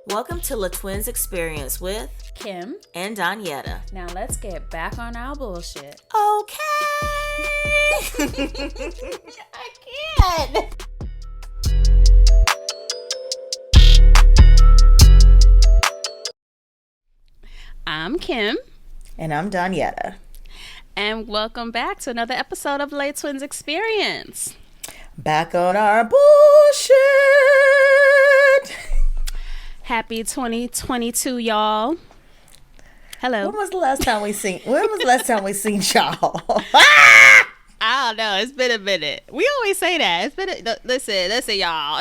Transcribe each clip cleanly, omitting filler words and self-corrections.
Welcome to La Twins Experience with Kim and Donyetta. Now let's get back on our bullshit. Okay. I can't. I'm Kim. And I'm Donyetta. And welcome back to another episode of La Twins Experience. Back on our bullshit. Happy 2022, y'all. Hello. When was the last time we seen y'all? I don't know. It's been a minute. We always say that. Listen, y'all.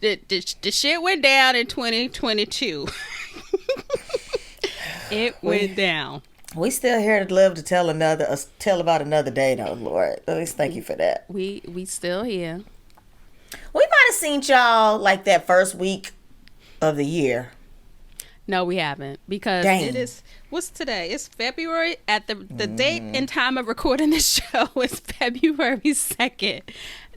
The shit went down in 2022. It went down. We still here to live to tell about another day, though, Lord. At least thank you for that. We still here. We might have seen y'all like that first week of the year. No, we haven't, because it is, what's today? It's February. At the date and time of recording this show is February 2nd.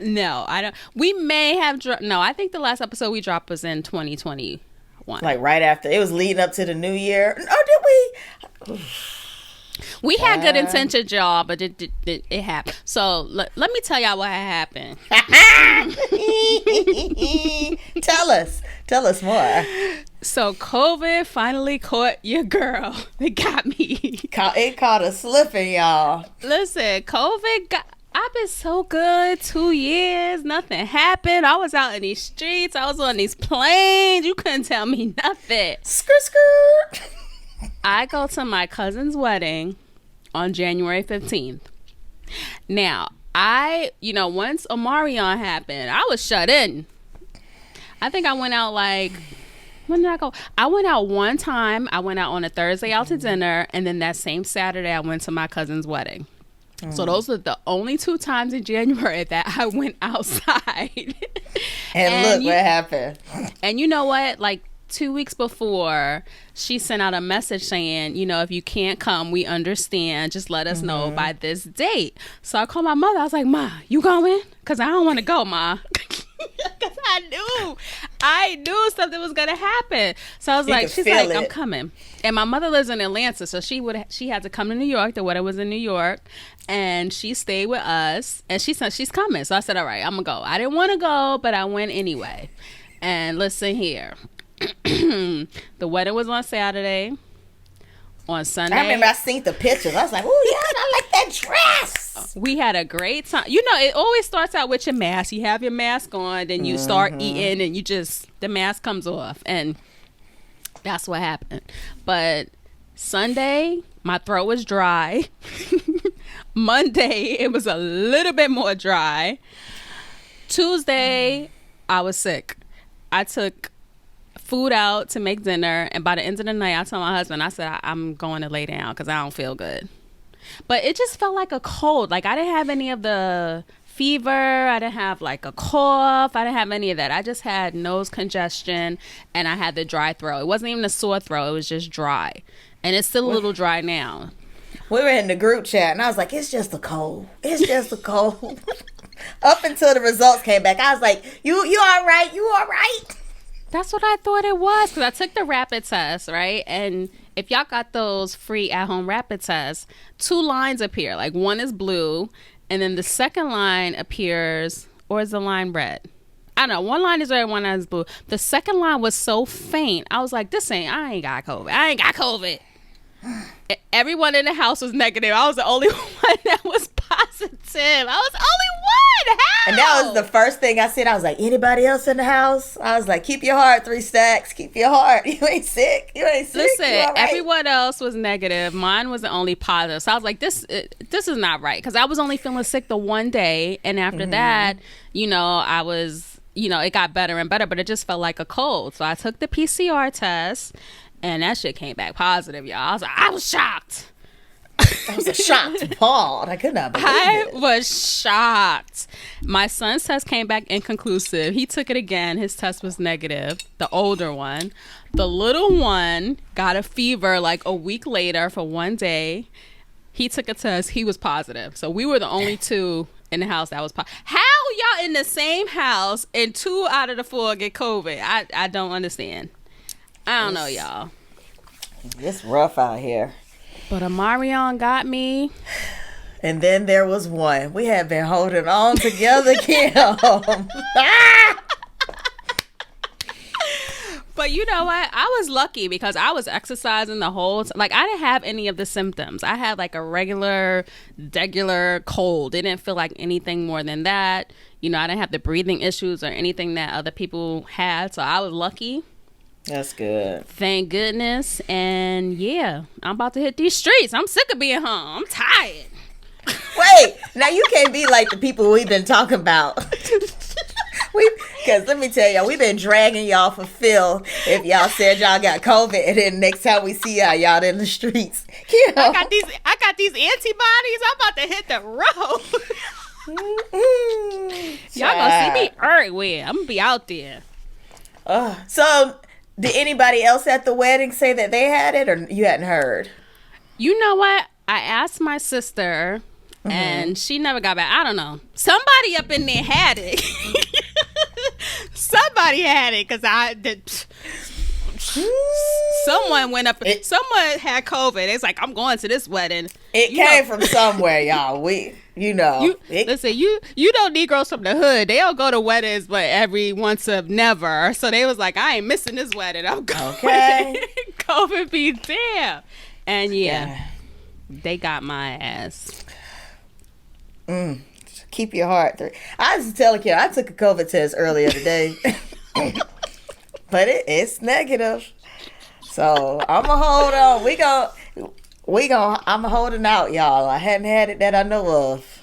No, I don't. We may have no, I think the last episode we dropped was in 2021. Like right after. It was leading up to the new year. Oh, did we? We had good intentions, y'all, but it happened. So let me tell y'all what happened. Tell us more. So COVID finally caught your girl. It got me. It caught us slipping, y'all. Listen, I've been so good. 2 years, nothing happened. I was out in these streets. I was on these planes. You couldn't tell me nothing. Skirt. I go to my cousin's wedding on January 15th. Now, once Omarion happened, I was shut in. I think I went out when did I go? I went out one time. I went out on a Thursday out to dinner, and then that same Saturday I went to my cousin's wedding. So those are the only 2 times in January that I went outside. and look what happened. And you know what? 2 weeks before, she sent out a message saying, if you can't come, we understand. Just let us know by this date. So I called my mother. I was like, Ma, you going? Because I don't want to go, Ma. Because I knew something was going to happen. So I was she's like, I'm coming. And my mother lives in Atlanta, so she had to come to New York. The wedding was in New York. And she stayed with us. And she said she's coming. So I said, all right, I'm going to go. I didn't want to go, but I went anyway. And listen here. The wedding was on Saturday. On Sunday, I remember I seen the pictures. I was like, "Oh yeah, I like that dress." We had a great time. It always starts out with your mask. You have your mask on, then you start eating, and the mask comes off, and that's what happened. But Sunday, my throat was dry. Monday, it was a little bit more dry. Tuesday, I was sick. I took food out to make dinner, and by the end of the night I told my husband, I said, I'm going to lay down because I don't feel good. But it just felt like a cold. I didn't have any of the fever. I didn't have a cough. I didn't have any of that. I just had nose congestion, and I had the dry throat. It wasn't even a sore throat. It was just dry, and it's still a little dry now. We were in the group chat, and I was like, it's just a cold. It's just a cold. Up until the results came back, I was like, you all right? You all right? That's what I thought it was, because I took the rapid test, right? And if y'all got those free at-home rapid tests, 2 lines appear. One is blue, and then the second line appears, or is the line red? I don't know. One line is red, one line is blue. The second line was so faint. I was like, I ain't got COVID. Everyone in the house was negative. I was the only one that was positive. I was the only one. How? And that was the first thing I said. I was like, anybody else in the house? I was like, keep your heart, 3 stacks. Keep your heart. You ain't sick. Listen, right. Everyone else was negative. Mine was the only positive. So I was like, this is not right. Because I was only feeling sick the one day. And after that, I was, it got better and better. But it just felt like a cold. So I took the PCR test. And that shit came back positive, y'all. I was shocked. I was shocked, appalled. I could not believe it. I was shocked. My son's test came back inconclusive. He took it again. His test was negative. The older one. The little one got a fever a week later for one day. He took a test. He was positive. So we were the only 2 in the house that was positive. How y'all in the same house and 2 out of the 4 get COVID? I don't understand. I don't know, y'all. It's rough out here. But Omarion got me. And then there was one. We have been holding on together, Kim. But you know what? I was lucky because I was exercising the whole time. Like, I didn't have any of the symptoms. I had like a regular cold. It didn't feel like anything more than that. You know, I didn't have the breathing issues or anything that other people had. So I was lucky. That's good. Thank goodness. And yeah, I'm about to hit these streets. I'm sick of being home. I'm tired. Wait, now you can't be like the people we've been talking about. Because let me tell y'all, we've been dragging y'all for Phil if y'all said y'all got COVID, and then next time we see y'all in the streets. You know? I got these antibodies. I'm about to hit the road. Y'all gonna see me everywhere. I'm gonna be out there. So, did anybody else at the wedding say that they had it, or you hadn't heard? You know what? I asked my sister, and she never got back. I don't know. Somebody up in there had it. Somebody had it because someone went up. Someone had COVID. It's like, I'm going to this wedding. It came from somewhere, y'all. Listen, you know Negroes from the hood. They don't go to weddings, but every once of never. So they was like, I ain't missing this wedding. I'm going. Okay. COVID be there. And yeah, they got my ass. Keep your heart. I was telling you, I took a COVID test earlier today, but it's negative. So I'm gonna hold on. I'm holding out, y'all. I hadn't had it that I know of.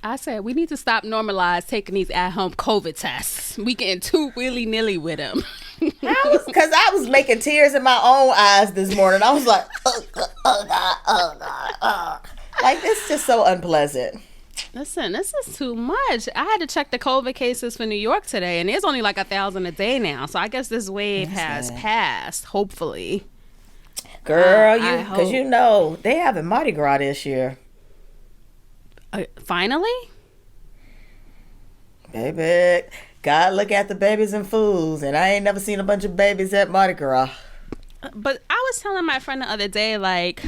I said we need to stop normalize taking these at-home COVID tests. We getting too willy-nilly with them. Because I was making tears in my own eyes this morning. I was like, oh God. Like, it's just so unpleasant. Listen, this is too much. I had to check the COVID cases for New York today, and there's only like 1,000 a day now. So I guess this wave has passed, hopefully. Girl, because you know, they having Mardi Gras this year. Finally? Baby, God look at the babies and fools, and I ain't never seen a bunch of babies at Mardi Gras. But I was telling my friend the other day, like,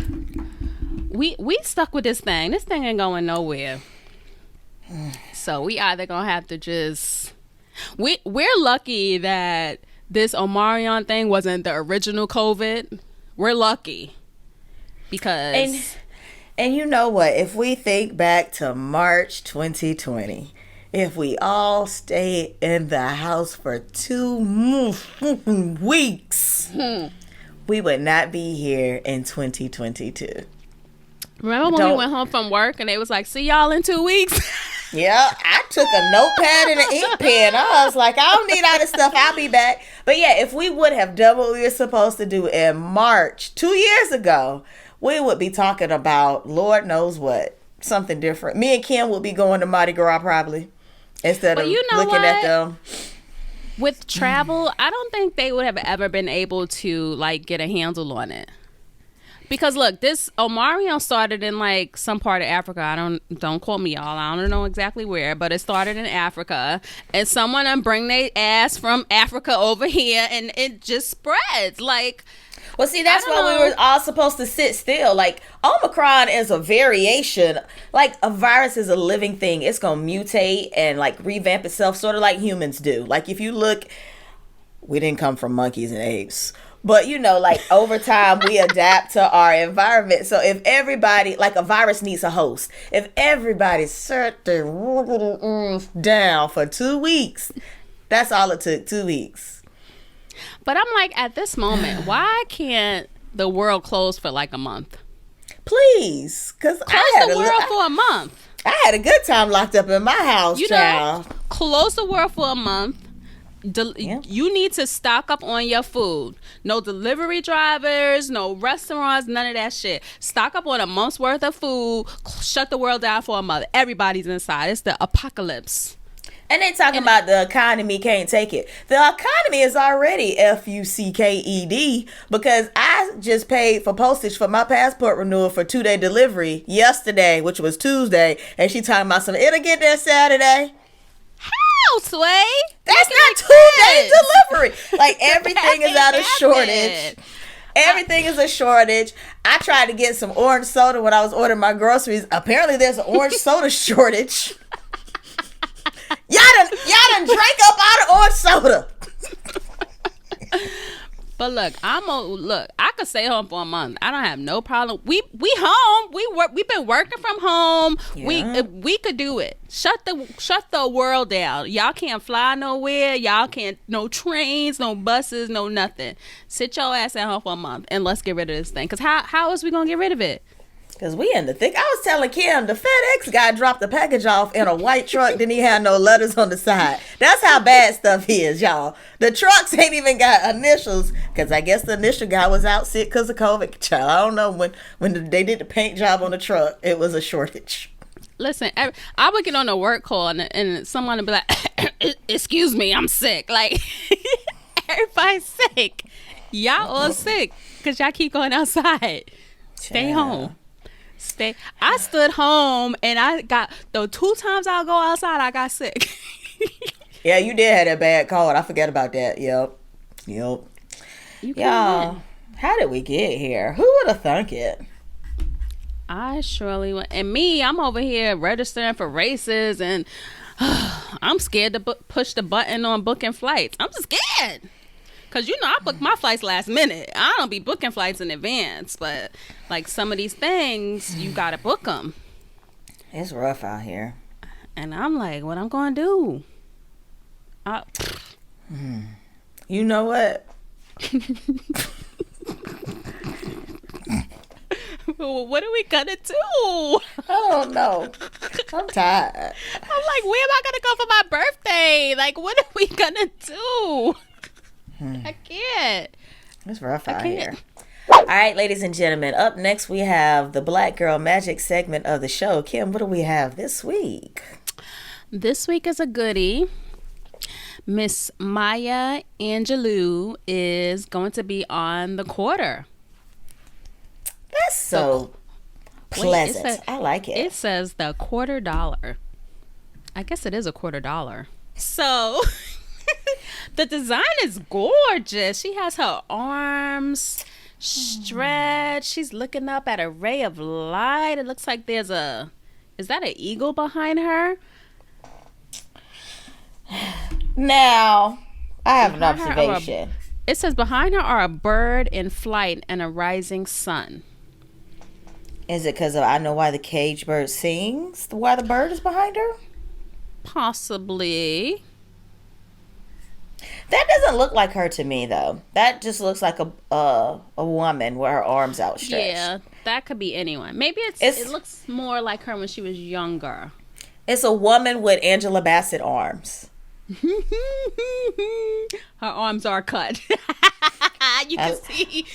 we stuck with this thing. This thing ain't going nowhere. So we either gonna have to just... We're lucky that this Omarion thing wasn't the original COVID. We're lucky. Because... And you know what? If we think back to March 2020, if we all stayed in the house for 2 weeks, we would not be here in 2022. Remember when we went home from work and they was like, see y'all in 2 weeks? Yeah, I took a notepad and an ink pen. I was like, I don't need all this stuff. I'll be back. But yeah, if we would have done what we were supposed to do in March 2 years ago, we would be talking about Lord knows what. Something different. Me and Kim would be going to Mardi Gras probably. Instead of looking at them. With travel, I don't think they would have ever been able to like get a handle on it. Because look, this Omarion started in like some part of Africa. Don't quote me, y'all. I don't know exactly where, but it started in Africa, and someone bring their ass from Africa over here, and it just spreads. Like, well, see, that's why we were all supposed to sit still. Like, Omicron is a variation. Like, a virus is a living thing. It's gonna mutate and like revamp itself, sort of like humans do. Like, if you look, we didn't come from monkeys and apes. But, you know, like, over time, we adapt to our environment. So if everybody, like, a virus needs a host. If everybody sat down for 2 weeks, that's all it took, 2 weeks. But I'm like, at this moment, why can't the world close for, like, a month? Please. Close the world for a month. I had a good time locked up in my house, child. Close the world for a month. You need to stock up on your food. No delivery drivers, no restaurants, none of that shit. Stock up on a month's worth of food. Shut the world down for a month. Everybody's inside. It's the apocalypse. And they talking about the economy can't take it. The economy is already FUCKED because I just paid for postage for my passport renewal for 2-day delivery yesterday, which was Tuesday. And she talking about it'll get there Saturday. Sway, that's not 2 day Like everything is out of shortage. Everything is a shortage. I tried to get some orange soda when I was ordering my groceries. Apparently, there's an orange soda shortage. Y'all done drank up all the orange soda. But look, I could stay home for a month. I don't have no problem. We home. We've been working from home. Yeah. We could do it. Shut the world down. Y'all can't fly nowhere. Y'all can't, no trains, no buses, no nothing. Sit your ass at home for a month and let's get rid of this thing. Cause how else we gonna get rid of it? Because we in the thick. I was telling Kim, the FedEx guy dropped the package off in a white truck, didn't he have no letters on the side. That's how bad stuff is, y'all. The trucks ain't even got initials, because I guess the initial guy was out sick because of COVID. Child, I don't know, when they did the paint job on the truck, it was a shortage. Listen, I would get on a work call and someone would be like, excuse me, I'm sick. Like, everybody's sick. Y'all all sick because y'all keep going outside. Stay home. I stood home and I got the 2 times I'll go outside, I got sick. Yeah, you did have that bad cold. I forget about that. Yep. Y'all, how did we get here? Who would have thunk it? I surely would. And me, I'm over here registering for races and I'm scared to push the button on booking flights. I'm just scared. Because, I book my flights last minute. I don't be booking flights in advance. But, like, some of these things, you got to book them. It's rough out here. And I'm like, what I'm going to do? You know what? What are we going to do? I don't know. I'm tired. I'm like, where am I going to go for my birthday? Like, what are we going to do? I can't. It's rough out here. All right, ladies and gentlemen. Up next, we have the Black Girl Magic segment of the show. Kim, what do we have this week? This week is a goodie. Miss Maya Angelou is going to be on the quarter. That's so pleasant. I like it. It says the $quarter. I guess it is a $quarter. So... the design is gorgeous. She has her arms stretched. She's looking up at a ray of light. It looks like is that an eagle behind her? Now, I have an observation. It says behind her are a bird in flight and a rising sun. Is it because of I Know Why the Cage Bird Sings? Why the bird is behind her? Possibly. That doesn't look like her to me, though. That just looks like a woman with her arms outstretched. Yeah, that could be anyone. Maybe it looks more like her when she was younger. It's a woman with Angela Bassett arms. Her arms are cut. You can see.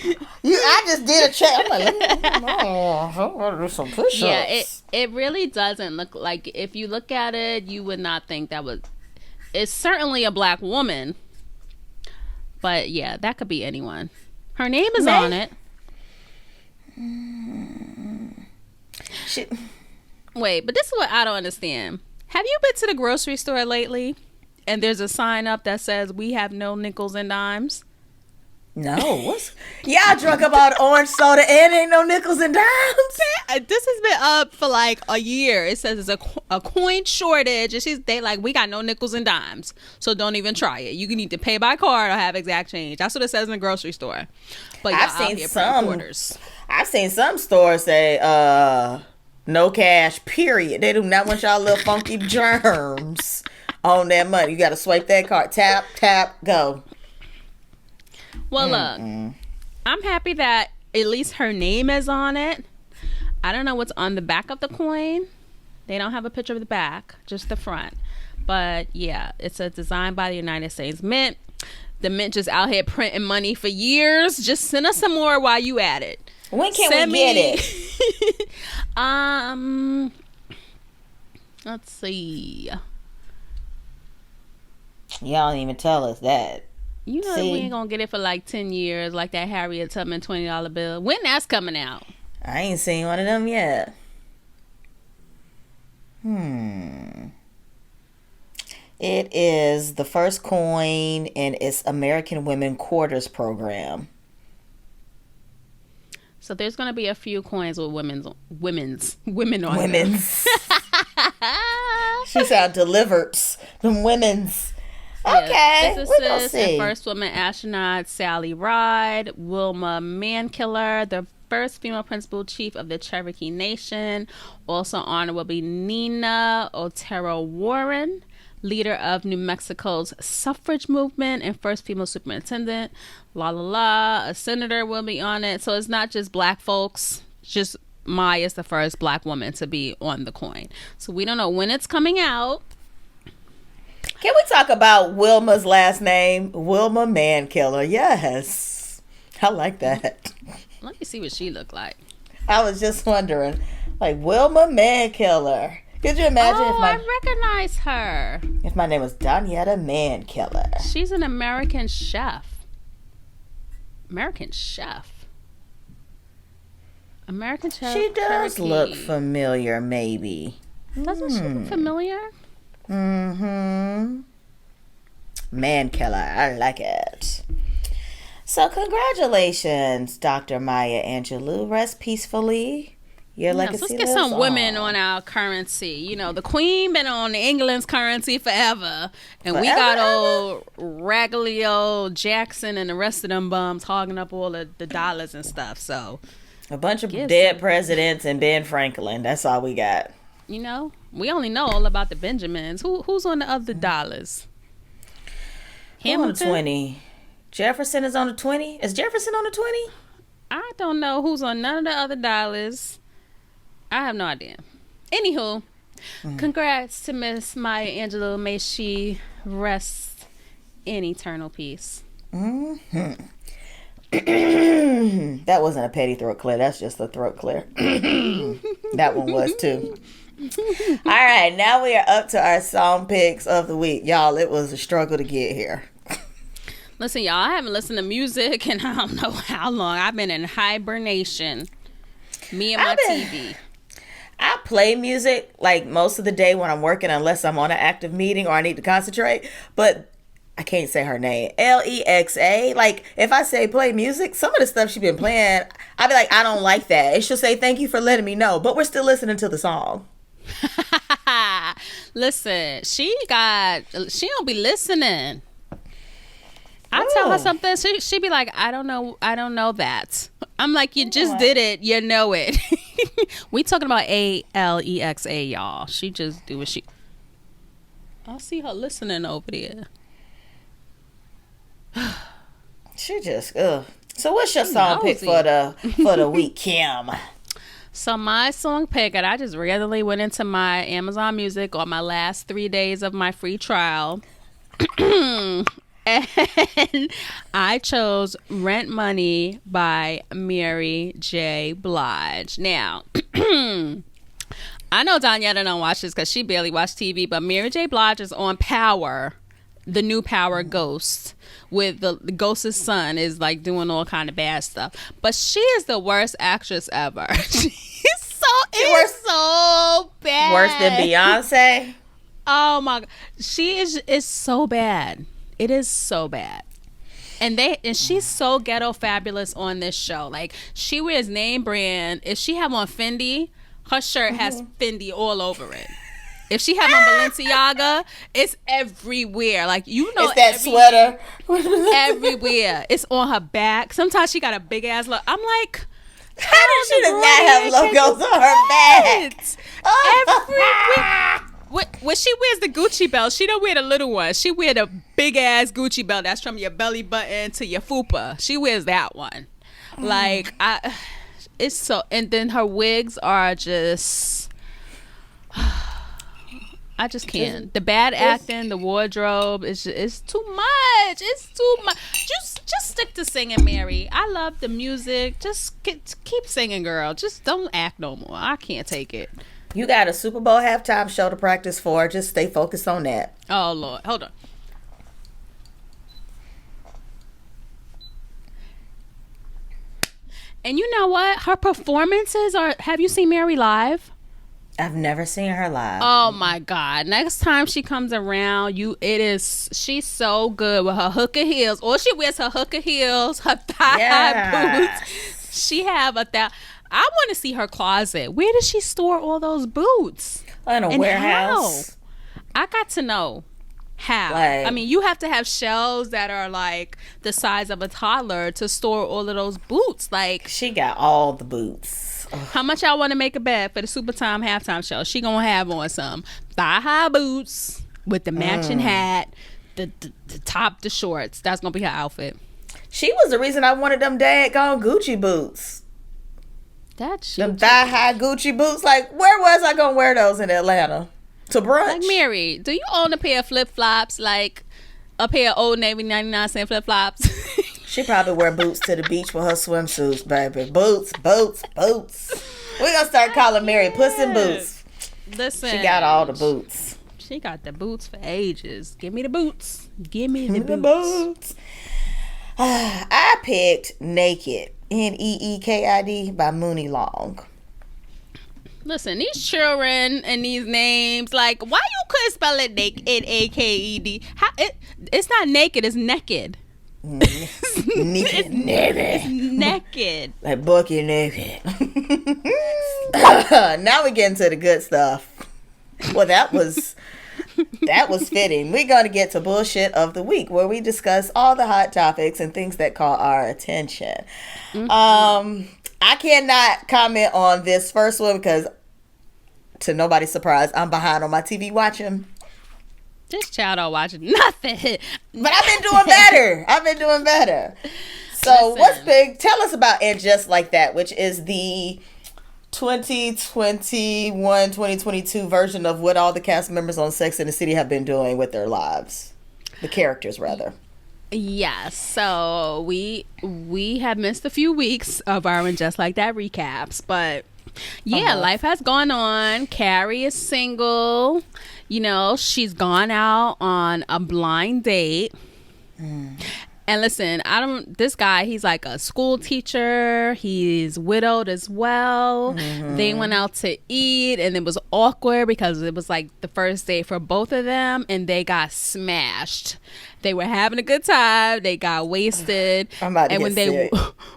I just did a check. I'm like, I'm going to do some push-ups. Yeah, it really doesn't look like. If you look at it, you would not think that was. It's certainly a black woman. But yeah, that could be anyone. Her name is on it. Wait, but this is what I don't understand. Have you been to the grocery store lately? And there's a sign up that says, "We have no nickels and dimes." No, y'all drunk about orange soda and ain't no nickels and dimes? This has been up for like a year. It says it's a coin shortage, and they like, we got no nickels and dimes, so don't even try it. You can either pay by card or have exact change. That's what it says in the grocery store. But I've seen some stores say no cash. Period. They do not want y'all little funky germs on that money. You got to swipe that card. Tap, tap, go. Well, look, I'm happy that at least her name is on it. I don't know what's on the back of the coin. They don't have a picture of the back, just the front. But yeah, it's a design by the United States Mint. The Mint just out here printing money for years. Just send us some more while you at it. When can we get it? Let's see. Y'all don't even tell us that. We ain't gonna get it for like 10 years, like that Harriet Tubman $20 bill. When that's coming out? I ain't seen one of them yet. It is the first coin in its American Women Quarters program. So there's gonna be a few coins with women on them. Women's. She sound delivered. Them women's. Okay, we're gonna Physicist see. and first woman astronaut Sally Ride, Wilma Mankiller, the first female principal chief of the Cherokee Nation. Also honored will be Nina Otero Warren, leader of New Mexico's suffrage movement and first female superintendent. A senator will be on it. So it's not just black folks. Just Maya's the first black woman to be on the coin. So we don't know when it's coming out. Can we talk about Wilma's last name? Wilma Mankiller. Yes. I like that. Let me see what she looked like. I was just wondering. Like, Wilma Mankiller. Could you imagine I recognize her. if my name was Donyetta Mankiller? She's an American chef. American chef. She does Cherokee. look familiar, maybe. Doesn't she look familiar? Mm-hmm. Mankiller. I like it. So congratulations, Dr. Maya Angelou. Rest peacefully. Your legacy Let's get lives some women on our currency. You know, the queen been on England's currency forever. And we Forever, got old raggedy old Jackson and the rest of them bums hogging up all of the dollars and stuff. So a bunch of Yes. dead presidents and Ben Franklin. That's all we got. you know, we only know all about the Benjamins. Who's on the other dollars? Who on the Hamilton? 20? Jefferson is on the 20? Is Jefferson on the 20? I don't know who's on none of the other dollars. I have no idea. Anywho, congrats to Miss Maya Angelou. May she rest in eternal peace. Mm-hmm. That wasn't a petty throat clear. That's just a throat clear. That one was too. All right, now we are up to our song picks of the week. Y'all, it was a struggle to get here. Listen, y'all, I haven't listened to music in I don't know how long. I've been in hibernation. Me and my TV. I play music like most of the day when I'm working, unless I'm on an active meeting or I need to concentrate. But I can't say her name. Lexa. Like, if I say play music, some of the stuff she been playing, I'll be like, I don't like that. It should say thank you for letting me know. But we're still listening to the song. Listen, she don't be listening. I tell her something, she be like, I don't know that. I'm like, you just did it, you know it. We talking about Alexa, y'all. She just do what she. I see her listening over there. She just So what's your song pick for the week, Kim? So my song pick, and I just regularly went into my Amazon Music on my last 3 days of my free trial. And I chose Rent Money by Mary J. Blige. Now, I know Donyetta don't watch this because she barely watch TV, but Mary J. Blige is on Power, the new Power Ghost, with the ghost's son is like doing all kind of bad stuff. But she is the worst actress ever. She's so bad. Worse than Beyonce? Oh my God. She is so bad. It is so bad. And she's so ghetto fabulous on this show. Like, she wears name brand. If she have on Fendi, her shirt has Fendi all over it. If she have on Balenciaga, it's everywhere. Like, you know, it's that sweater. Everywhere. It's on her back. Sometimes she got a big ass look. I'm like, how did she does not have logos on her back? Everywhere. When she wears the Gucci belt, she don't wear the little one. She wear the big ass Gucci belt that's from your belly button to your fupa. She wears that one. Like, it's so. And then her wigs are just. I just can't. The bad acting, the wardrobe is too much. It's too much. Just stick to singing, Mary. I love the music. Just keep singing, girl. Just don't act no more. I can't take it. You got a Super Bowl halftime show to practice for. Just stay focused on that. Oh, Lord. Hold on. And you know what? Her performances are... Have you seen Mary live? I've never seen her live. Oh my God. Next time she comes around, she's so good with her hooker heels. Or she wears her hooker heels, her thigh boots. She have I want to see her closet. Where does she store all those boots? In a warehouse. How? I got to know how. Like, I mean, you have to have shelves that are like the size of a toddler to store all of those boots. Like, she got all the boots. How much y'all want to make a bet for the Super Time halftime show? She gonna have on some thigh-high boots with the matching hat, the top, the shorts. That's gonna be her outfit. She was the reason I wanted them daggone Gucci boots. Them thigh-high Gucci boots. Like, where was I gonna wear those in Atlanta? To brunch? Like, Mary, do you own a pair of flip-flops? Like a pair of Old Navy 99-cent flip-flops? She probably wear boots to the beach with her swimsuits, baby. Boots. We're going to start calling Mary Puss in Boots. Listen. She got all the boots. She got the boots for ages. Give me the boots. Give me the boots. I picked Neekid. Neekid by Muni Long. Listen, these children and these names, like, why you couldn't spell it naked, Aked? It's not naked, it's naked. Naked. Like Bucky naked. Now we get into the good stuff. Well, that was fitting. We're going to get to bullshit of the week, where we discuss all the hot topics and things that caught our attention. I cannot comment on this first one because, to nobody's surprise, I'm behind on my TV watching. This child don't watch nothing. But I've been doing better. So what's big? Tell us about And Just Like That, which is the 2021-2022 version of what all the cast members on Sex and the City have been doing with their lives. The characters, rather. Yes. So we have missed a few weeks of our And Just Like That recaps, but yeah, life has gone on. Carrie is single. You know, she's gone out on a blind date. And listen, this guy, he's like a school teacher. He's widowed as well. They went out to eat and it was awkward because it was like the first date for both of them and they got smashed. They were having a good time. They got wasted. And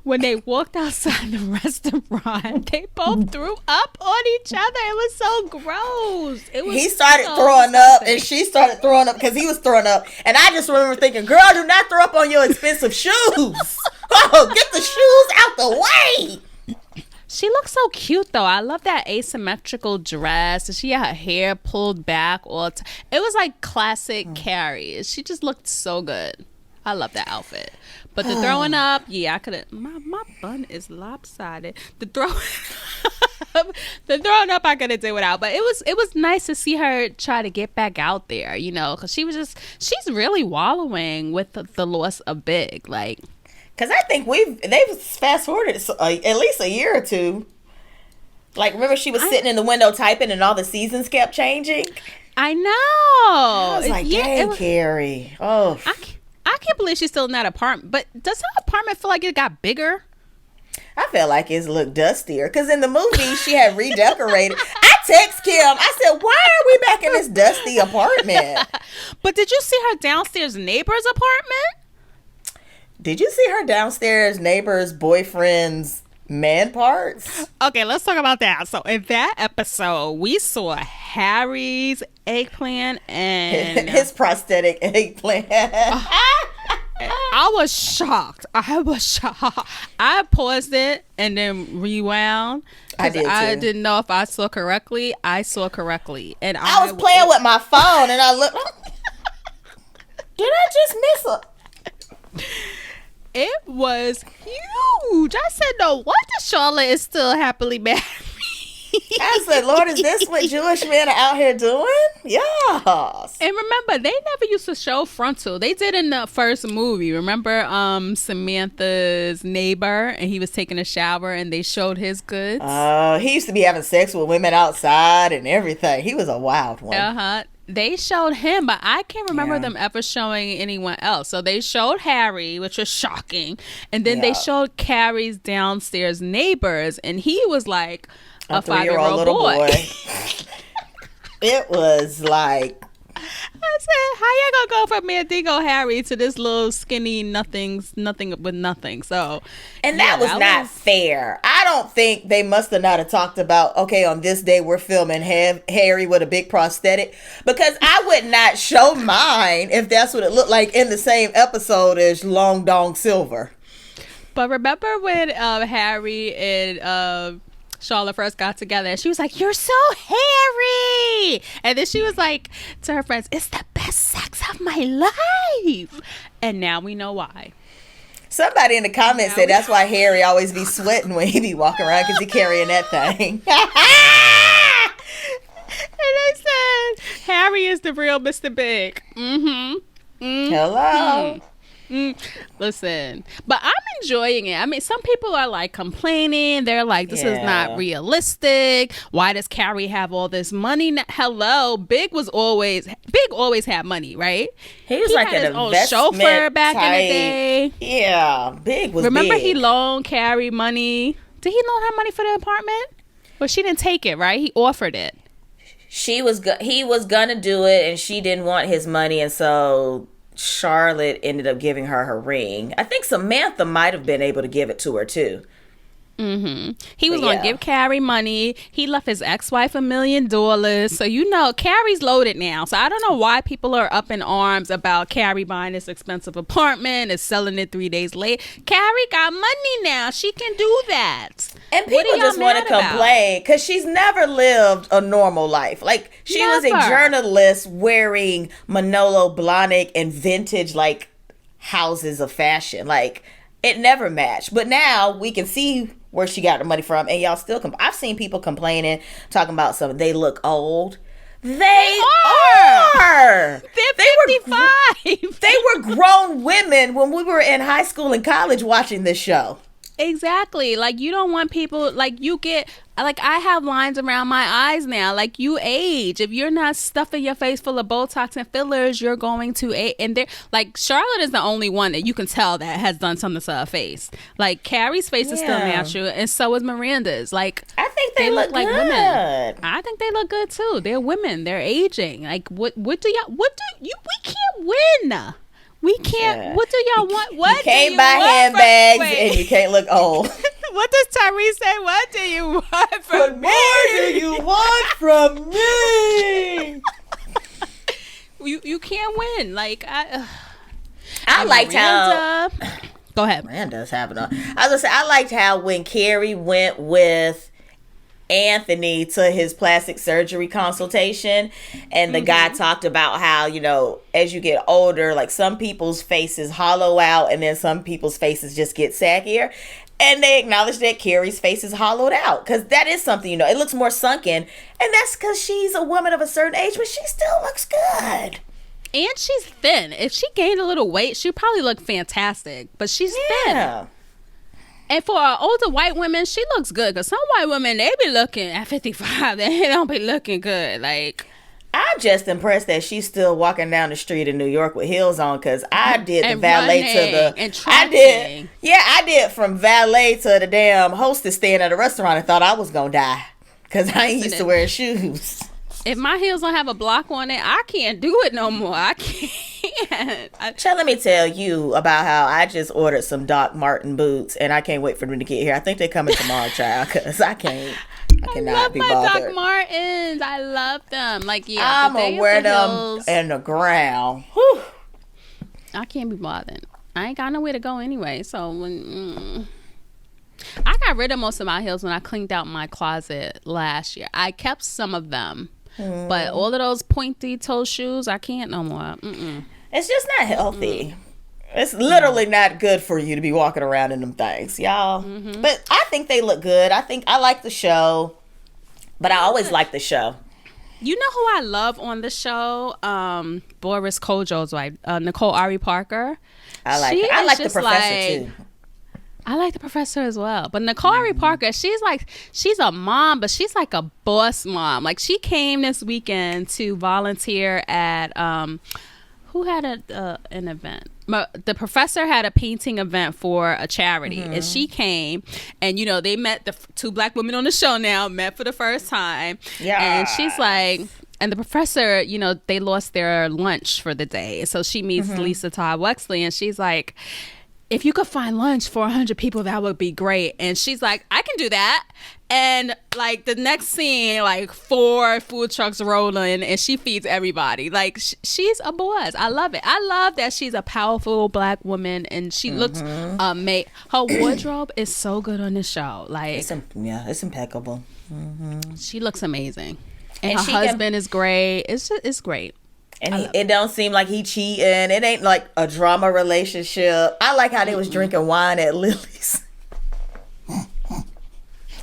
when they walked outside the restaurant, they both threw up on each other. It was so gross. He started throwing up and she started throwing up because he was throwing up. And I just remember thinking, girl, do not throw up on your expensive shoes. Oh, get the shoes out the way. She looks so cute, though. I love that asymmetrical dress. She had her hair pulled back. It was like classic Carrie. She just looked so good. I love that outfit. But the throwing up, yeah, I couldn't. My bun is lopsided. The throwing up, I couldn't do without. But it was nice to see her try to get back out there, you know, because she's really wallowing with the loss of Big, like. Because I think they've fast forwarded at least a year or two. Like, remember she was sitting in the window typing and all the seasons kept changing? I know. I was like, dang, Carrie. Oh. I can't believe she's still in that apartment. But does her apartment feel like it got bigger? I felt like it looked dustier. Because in the movie, she had redecorated. I text Kim. I said, why are we back in this dusty apartment? But did you see her downstairs neighbor's apartment? Did you see her downstairs neighbor's boyfriend's man parts? Okay, let's talk about that. So in that episode, we saw Harry's eggplant and his prosthetic eggplant. I was shocked. I paused it and then rewound. I did too. I didn't know if I saw correctly. I saw correctly. And I was playing with my phone and I looked. Did I just miss a... It was huge. I said, no wonder Charlotte is still happily married. I said, Lord, is this what Jewish men are out here doing? Yes. And remember, they never used to show frontal. They did in the first movie. Remember Samantha's neighbor and he was taking a shower and they showed his goods? He used to be having sex with women outside and everything. He was a wild one. They showed him, but I can't remember them ever showing anyone else. So they showed Harry, which was shocking. And then they showed Carrie's downstairs neighbors. And he was like, A 3-year-old little boy. It was like, I said, how you gonna go from Mandingo Harry to this little skinny nothing with nothing? So, and that was not fair. I don't think they must have not have talked about, okay, on this day we're filming Harry with a big prosthetic, because I would not show mine if that's what it looked like in the same episode as Long Dong Silver. But remember when Harry and Charlotte first got together, and she was like, "You're so hairy," and then she was like to her friends, "It's the best sex of my life," and now we know why. Somebody in the comments said that's why Harry always be sweating when he be walking around, because he carrying that thing. And they said Harry is the real Mr. Big. Hello. Listen, but I'm enjoying it. I mean, some people are like complaining. They're like, this is not realistic. Why does Carrie have all this money? Hello, Big always had money, right? He was like had an his own investment chauffeur back type. in the day. Yeah, Big was Remember big. he loaned Carrie money? Did he loan her money for the apartment? Well, she didn't take it, right? He offered it. He was gonna do it, and she didn't want his money, and so Charlotte ended up giving her ring. I think Samantha might have been able to give it to her too. He was going to give Carrie money. He left his ex-wife $1 million. So, Carrie's loaded now. So I don't know why people are up in arms about Carrie buying this expensive apartment and selling it 3 days late. Carrie got money now. She can do that. And people just want to complain because she's never lived a normal life. Like, she was a journalist wearing Manolo Blahnik and vintage, like, houses of fashion. Like, it never matched. But now we can see where she got her money from, and y'all still I've seen people complaining, talking about something. They look old. They are. They're 55. They were grown women when we were in high school and college watching this show. Exactly. Like, you don't want people, like, I have lines around my eyes now. Like, you age. If you're not stuffing your face full of Botox and fillers, you're going to age. And they're like, Charlotte is the only one that you can tell that has done something to her face. Like, Carrie's face is still natural, and so is Miranda's. Like, I think they look like women. I think they look good too. They're women. They're aging. Like, we can't win. We can't. Yeah. What do y'all want? What you can't buy handbags and you can't look old. What does Tyrese say? What do you want from me? What more do you want from me? You can't win. Like, I liked how. Go ahead. Miranda's having a. I was gonna say, I liked how when Carrie went with Anthony to his plastic surgery consultation, and the guy talked about how, as you get older, like, some people's faces hollow out and then some people's faces just get saggier, and they acknowledged that Carrie's face is hollowed out because that is something, it looks more sunken, and that's because she's a woman of a certain age, but she still looks good. And she's thin. If she gained a little weight, she'd probably look fantastic, but she's thin. And for older white women, she looks good. Because some white women, they be looking at 55. They don't be looking good. Like, I'm just impressed that she's still walking down the street in New York with heels on. Because I did the valet to the... And tracking. I did from valet to the damn hostess stand at a restaurant and thought I was going to die. Because I ain't used to wearing shoes. If my heels don't have a block on it, I can't do it no more. I can't. Child, let me tell you about how I just ordered some Doc Marten boots, and I can't wait for them to get here. I think they're coming tomorrow, child, because I cannot be bothered. I love my Doc Martens. I love them. Like, I'm going to wear them in the ground. Whew. I can't be bothered. I ain't got nowhere to go anyway, so when... I got rid of most of my heels when I cleaned out my closet last year. I kept some of them. But all of those pointy toe shoes, I can't no more. It's just not healthy. It's literally not good for you to be walking around in them things, y'all. But I think they look good. I like the show. But I always like the show. You know who I love on the show? Boris Kodjoe's wife, Nicole Ari Parker. I like her. I like the professor too. I like the professor as well. But Nicole Ari Parker, she's a mom, but she's like a boss mom. Like, she came this weekend to volunteer at, who had an event? the professor had a painting event for a charity, and she came, and they met, the two black women on the show now met for the first time. Yeah. And she's like, and the professor, they lost their lunch for the day, so she meets Lisa Todd Wexley, and she's like, if you could find lunch for 100 people, that would be great. And she's like, I can do that. And like the next scene, like 4 food trucks rolling, and she feeds everybody. Like she's a boss. I love it. I love that she's a powerful black woman, and she looks amazing. Her wardrobe is so good on this show. Like it's impeccable. She looks amazing, and her husband is great. It's great. And it don't seem like he cheating. It ain't like a drama relationship. I like how they was drinking wine at Lily's.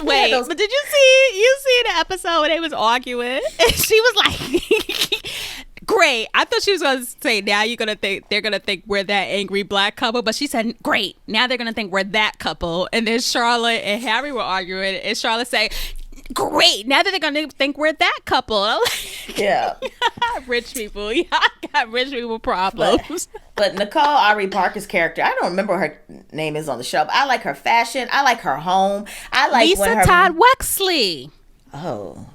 Wait, but did you see the episode where they was arguing? And she was like, great. I thought she was going to say, now they're going to think we're that angry black couple. But she said, great. Now they're going to think we're that couple. And then Charlotte and Harry were arguing. And Charlotte said, great. Now that they're going to think we're that couple. Yeah. Rich people. Y'all got rich people problems. But Nicole Ari Parker's character, I don't remember what her name is on the show, but I like her fashion. I like her home. I like Lisa Todd Wexley. Oh.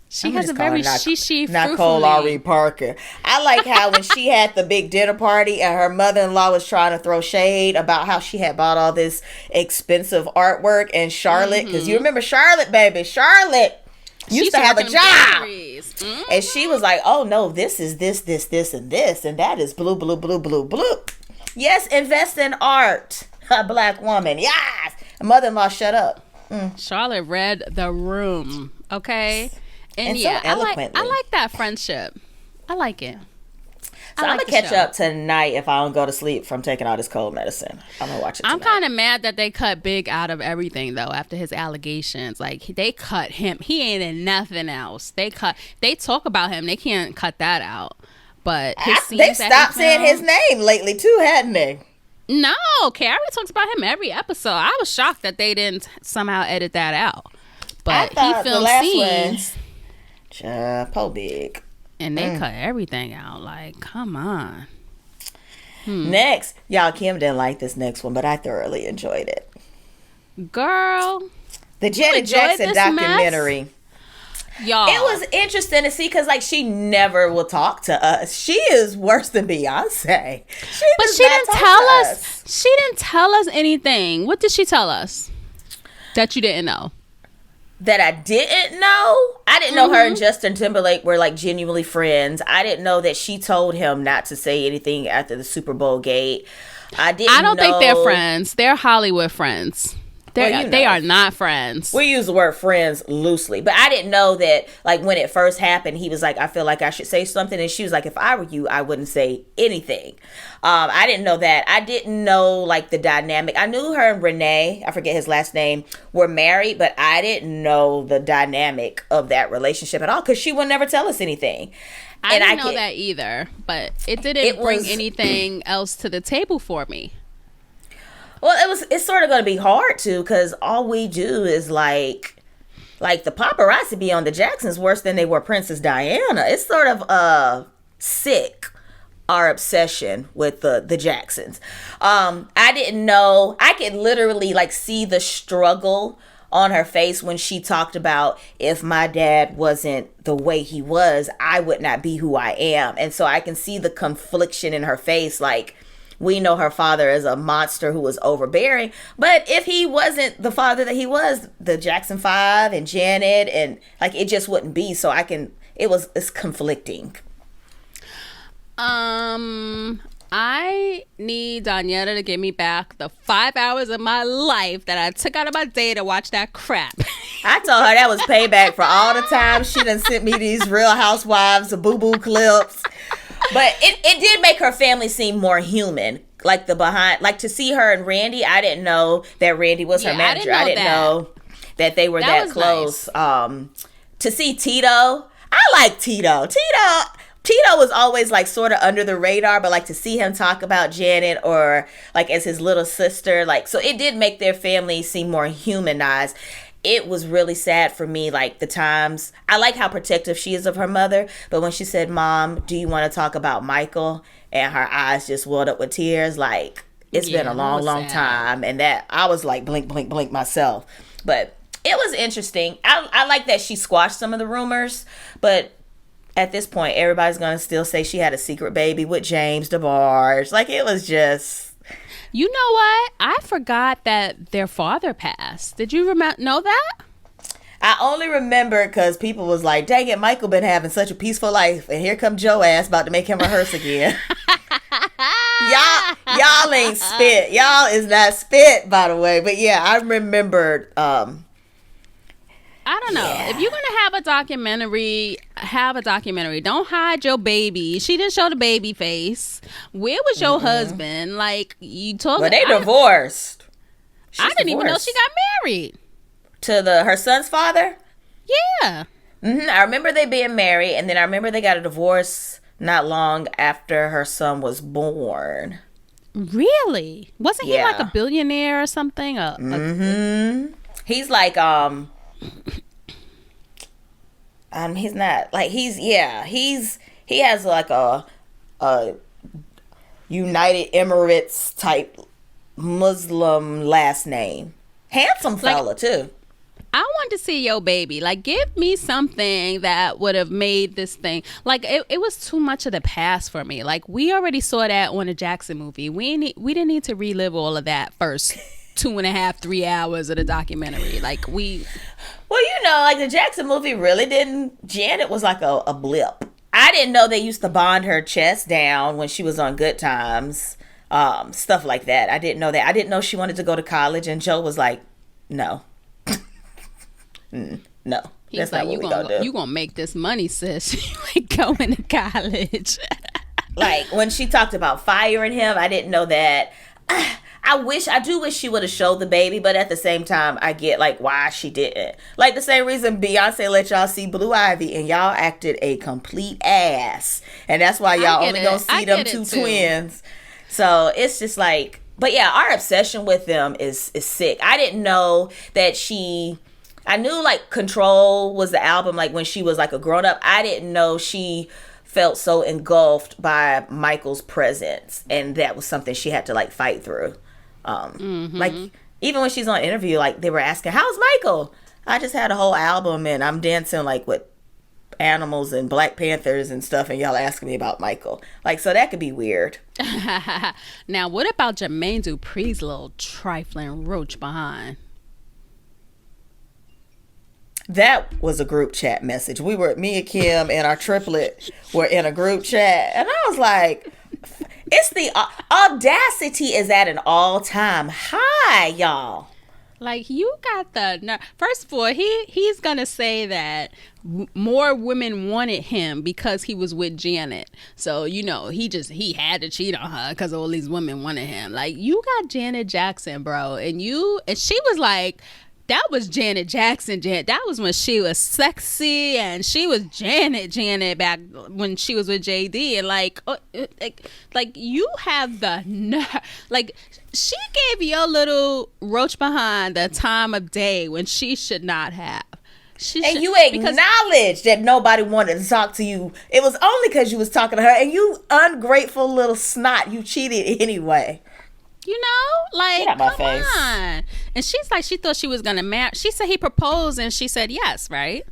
She has a very she Nicole Ari Parker. I like how when she had the big dinner party and her mother-in-law was trying to throw shade about how she had bought all this expensive artwork, and Charlotte, because you remember Charlotte, baby. Charlotte used to have a job. And she was like, oh no, this is this, and this, and that is blue, blue, blue, blue, blue. Yes, invest in art. A black woman. Yes. Mother-in-law, shut up. Charlotte read the room. Okay. And yeah, so eloquently. I like that friendship. I like it. So I'm going to catch up tonight if I don't go to sleep from taking all this cold medicine. I'm going to watch it tonight. I'm kind of mad that they cut Big out of everything, though, after his allegations. Like, they cut him. He ain't in nothing else. They talk about him. They can't cut that out. But they stopped saying his name lately, too, hadn't they? No. Carrie talks about him every episode. I was shocked that they didn't somehow edit that out. But he filmed scenes. Po Big. And they cut everything out. Like, come on. Next, y'all, Kim didn't like this next one, but I thoroughly enjoyed it. Girl, the Janet Jackson documentary. Y'all, it was interesting to see because, like, she never will talk to us. She is worse than Beyonce. But she didn't tell us. She didn't tell us anything. What did she tell us that you didn't know? That I didn't know? I didn't know her and Justin Timberlake were like genuinely friends. I didn't know that she told him not to say anything after the Super Bowl gate. I don't think they're friends. They're Hollywood friends. They are not friends. We use the word friends loosely. But I didn't know that, like, when it first happened, he was like, I feel like I should say something. And she was like, if I were you, I wouldn't say anything. I didn't know that. I didn't know, like, the dynamic. I knew her and Renee, I forget his last name, were married. But I didn't know the dynamic of that relationship at all because she would never tell us anything. I didn't know that either. But it didn't bring anything else to the table for me. Well, it's sort of going to be hard to, because all we do is like the paparazzi be on the Jacksons worse than they were Princess Diana. It's sort of sick, our obsession with the Jacksons. I didn't know. I could literally like see the struggle on her face when she talked about, if my dad wasn't the way he was, I would not be who I am. And so I can see the confliction in her face, like, we know her father is a monster who was overbearing, but if he wasn't the father that he was, the Jackson 5 and Janet, and like, it just wouldn't be. So it's conflicting. I need Donyetta to give me back the 5 hours of my life that I took out of my day to watch that crap. I told her that was payback for all the time she done sent me these Real Housewives boo-boo clips. But it did make her family seem more human. Like to see her and Randy, I didn't know that Randy was her manager. I didn't know that they were that close. Nice. To see Tito, I like Tito. Tito was always like sort of under the radar, but like to see him talk about Janet or like as his little sister, like, so it did make their family seem more humanized. It was really sad for me, like the times. I like how protective she is of her mother, but when she said, Mom, do you want to talk about Michael? and her eyes just welled up with tears. Like, it's been a long time. And that, I was like, blink, blink, blink myself. But it was interesting. I like that she squashed some of the rumors, but at this point, everybody's going to still say she had a secret baby with James DeBarge. Like, it was just... You know what? I forgot that their father passed. Did you know that? I only remember because people was like, dang it, Michael been having such a peaceful life, and here come Joe ass about to make him a hearse again. Y'all ain't spit. Y'all is not spit, by the way. But yeah, I remembered... I don't know. Yeah. If you're going to have a documentary, have a documentary. Don't hide your baby. She didn't show the baby face. Where was your husband? Like, you told me. But they divorced. I didn't even know she got married. To her son's father? Yeah. I remember they being married, and then I remember they got a divorce not long after her son was born. Really? Wasn't he like a billionaire or something? He's like, he's not like he has like a United Emirates type Muslim last name. Handsome fella too. I want to see your baby. Like, give me something that would have made this thing. Like, it was too much of the past for me. Like, we already saw that on a Jackson movie. We didn't need to relive all of that first 2.5, 3 hours of the documentary. Like, well, you know, like the Jackson movie really didn't. Janet was like a blip. I didn't know they used to bond her chest down when she was on Good Times. Stuff like that. I didn't know that. I didn't know she wanted to go to college, and Joe was like, no. No. He's like, you gonna make this money, sis. You ain't going to college. Like, when she talked about firing him, I didn't know that. I do wish she would have showed the baby, but at the same time, I get like why she didn't. Like the same reason Beyonce let y'all see Blue Ivy and y'all acted a complete ass, and that's why y'all only gonna see them two twins. So it's just like, but yeah, our obsession with them is sick. I didn't know that I knew like Control was the album like when she was like a grown up. I didn't know she felt so engulfed by Michael's presence, and that was something she had to like fight through. Like even when she's on interview, like they were asking, how's Michael? I just had a whole album and I'm dancing like with animals and Black Panthers and stuff, and y'all asking me about Michael. Like, so that could be weird. Now, what about Jermaine Dupri's little trifling roach behind? That was a group chat message. Me and Kim and our triplet were in a group chat, and I was like, it's the audacity is at an all-time high, y'all. Like, you got the nerve. First of all, he's gonna say that more women wanted him because he was with Janet. So, you know, he had to cheat on her because all these women wanted him. Like, you got Janet Jackson, bro, and she was like, that was Janet Jackson. That was when she was sexy, and she was Janet back when she was with JD. And like you have the nerve. Like, she gave your little roach behind the time of day when she should not have. You acknowledged that nobody wanted to talk to you. It was only because you was talking to her, and you ungrateful little snot. You cheated anyway. You know, like, come on. And she's like, she thought she was going to marry. She said he proposed, and she said yes, right?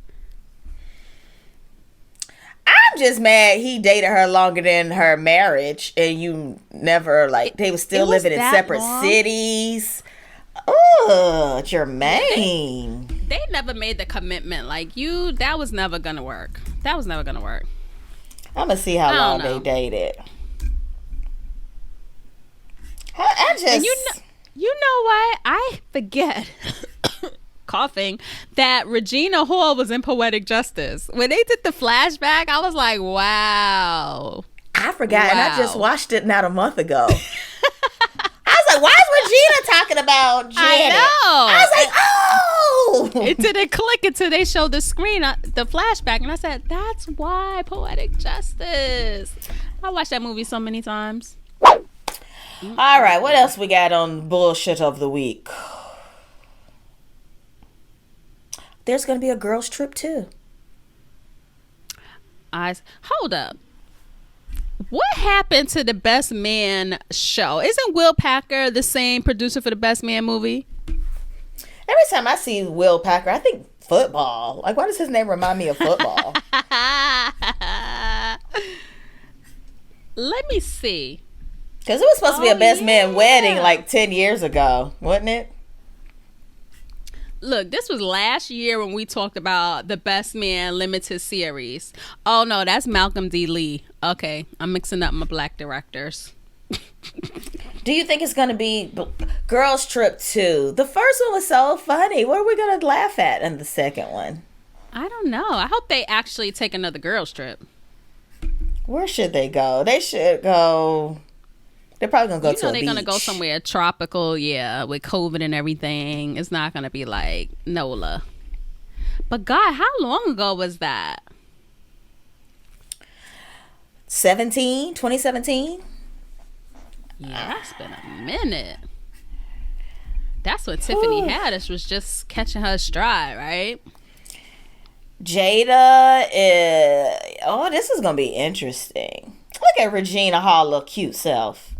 I'm just mad he dated her longer than her marriage, and you never, like, they were still living in separate cities. Oh, Jermaine. They never made the commitment. Like, that was never going to work. I'm going to see how long they dated. And you know what? I forget, coughing, that Regina Hall was in Poetic Justice. When they did the flashback, I was like, wow. I forgot, and I just watched it not a month ago. I was like, why is Regina talking about Janet? I was like, oh! It didn't click until they showed the screen, the flashback, and I said, that's why Poetic Justice. I watched that movie so many times. All right, what else we got on bullshit of the week? There's going to be a girls' trip too. Hold up. What happened to the Best Man show? Isn't Will Packer the same producer for the Best Man movie? Every time I see Will Packer, I think football. Like, why does his name remind me of football? Let me see. Because it was supposed to be a Best Man wedding like 10 years ago, wasn't it? Look, this was last year when we talked about the Best Man limited series. Oh, no, that's Malcolm D. Lee. Okay, I'm mixing up my black directors. Do you think it's going to be Girls Trip 2? The first one was so funny. What are we going to laugh at in the second one? I don't know. I hope they actually take another girls trip. Where should they go? They should go... They're probably going to go to a beach. They're going to go somewhere tropical, with COVID and everything. It's not going to be like NOLA. But God, how long ago was that? 2017? Yeah, that's been a minute. That's when Tiffany Haddish was just catching her stride, right? Jada is... Oh, this is going to be interesting. Look at Regina Hall, cute self.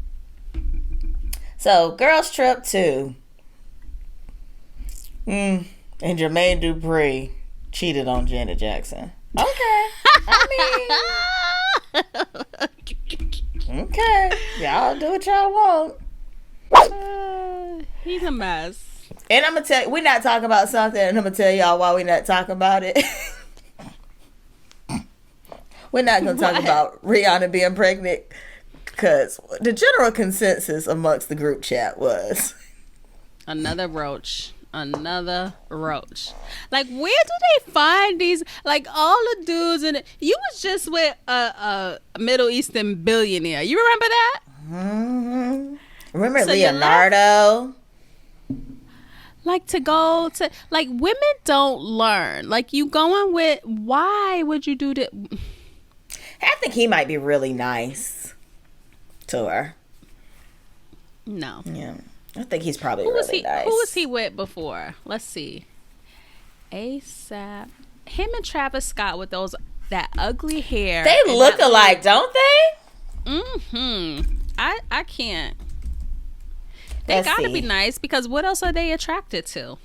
So, Girls Trip 2. And Jermaine Dupri cheated on Janet Jackson. Okay. Okay. Y'all do what y'all want. He's a mess. And I'm going to tell you, we're not talking about something, and I'm going to tell y'all why we're not talking about it. We're not going to talk about Rihanna being pregnant. Because the general consensus amongst the group chat was... Another roach. Like, where do they find these... Like, all the dudes in it... You was just with a Middle Eastern billionaire. You remember that? Mm-hmm. Remember Leonardo? Like, to go to... Like, women don't learn. Like, you going with... Why would you do that? I think he might be really nice to her. No. Yeah. I think he's probably really nice. Who was he with before? Let's see. ASAP. Him and Travis Scott with that ugly hair. They look alike, don't they? Mm-hmm. I can't. They gotta be nice because what else are they attracted to?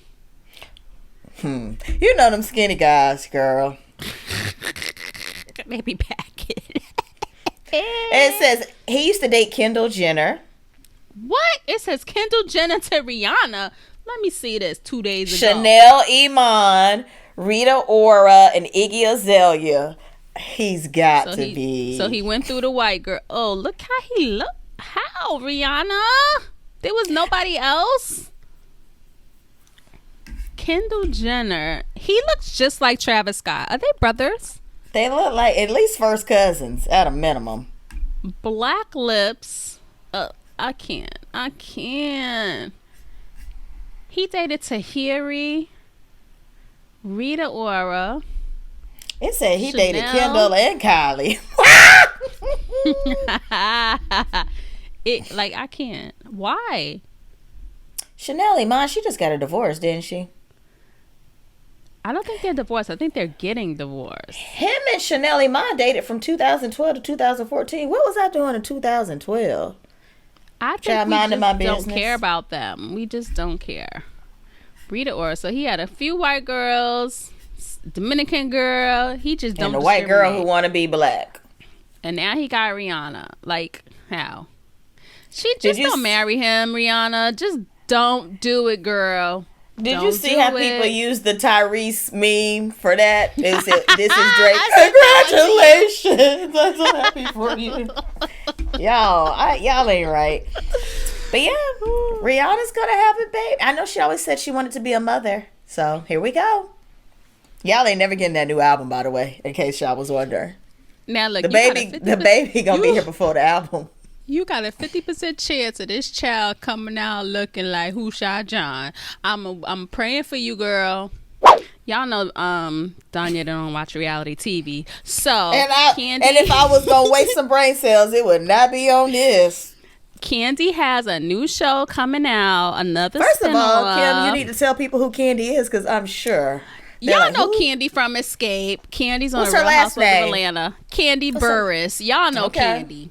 You know them skinny guys, girl. Maybe back it. It says he used to date Kendall Jenner. What? It says Kendall Jenner to Rihanna. Let me see this 2 days ago. Chanel Iman, Rita Ora, and Iggy Azalea. He's got to be. So he went through the white girl. Oh, look how he look. How, Rihanna? There was nobody else? Kendall Jenner. He looks just like Travis Scott. Are they brothers? They look like at least first cousins at a minimum. Black lips. I can't. He dated Tahiri, Rita Ora. It said he dated Kendall and Kylie. I can't. Why? Chanel Iman, she just got a divorce, didn't she? I don't think they're divorced. I think they're getting divorced. Him and Chanel Iman dated from 2012 to 2014. What was I doing in 2012? I think we just don't care about them. We just don't care. Rita Ora. So he had a few white girls, Dominican girl. He just don't. And a white girl who want to be black. And now he got Rihanna. Like, how? She just don't marry him, Rihanna. Just don't do it, girl. Did you see how people use the Tyrese meme for that? This is Drake. Congratulations. I'm so happy for you. Y'all ain't right. But yeah, Rihanna's gonna have a baby. I know she always said she wanted to be a mother. So here we go. Y'all ain't never getting that new album, by the way, in case y'all was wondering. Now look, the baby gonna be here before the album. You got a 50% chance of this child coming out looking like Husha John. I'm praying for you, girl. Y'all know Donyetta don't watch reality TV. So and if I was gonna waste some brain cells, it would not be on this. Kandi has a new show coming out. Another First of all, Kim, you need to tell people who Kandi is, because I'm sure Y'all like, know who? Kandi from Escape. Kandi's on What's the her Real last Housewives of name? Atlanta. Kandi Burris. Y'all know Okay. Kandi.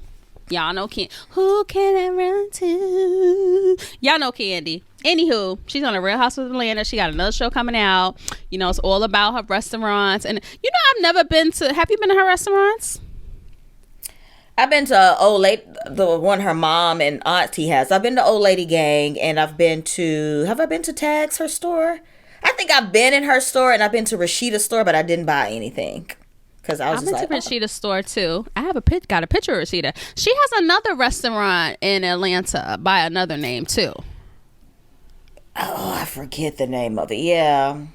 Y'all know Kandi. Who can I run to? Y'all know Kandi. Anywho, she's on the Real Housewives of Atlanta. She got another show coming out. You know, it's all about her restaurants. And you know, I've never been to. Have you been to her restaurants? I've been to Old Lady, the one her mom and auntie has. I've been to Old Lady Gang, and I've been to. Have I been to Tag's, her store? I think I've been in her store, and I've been to Rashida's store, but I didn't buy anything because I was I've just been like, to Rashida's store too. I have got a picture of Rashida. She has another restaurant in Atlanta by another name too. oh, I forget the name of it. Yeah.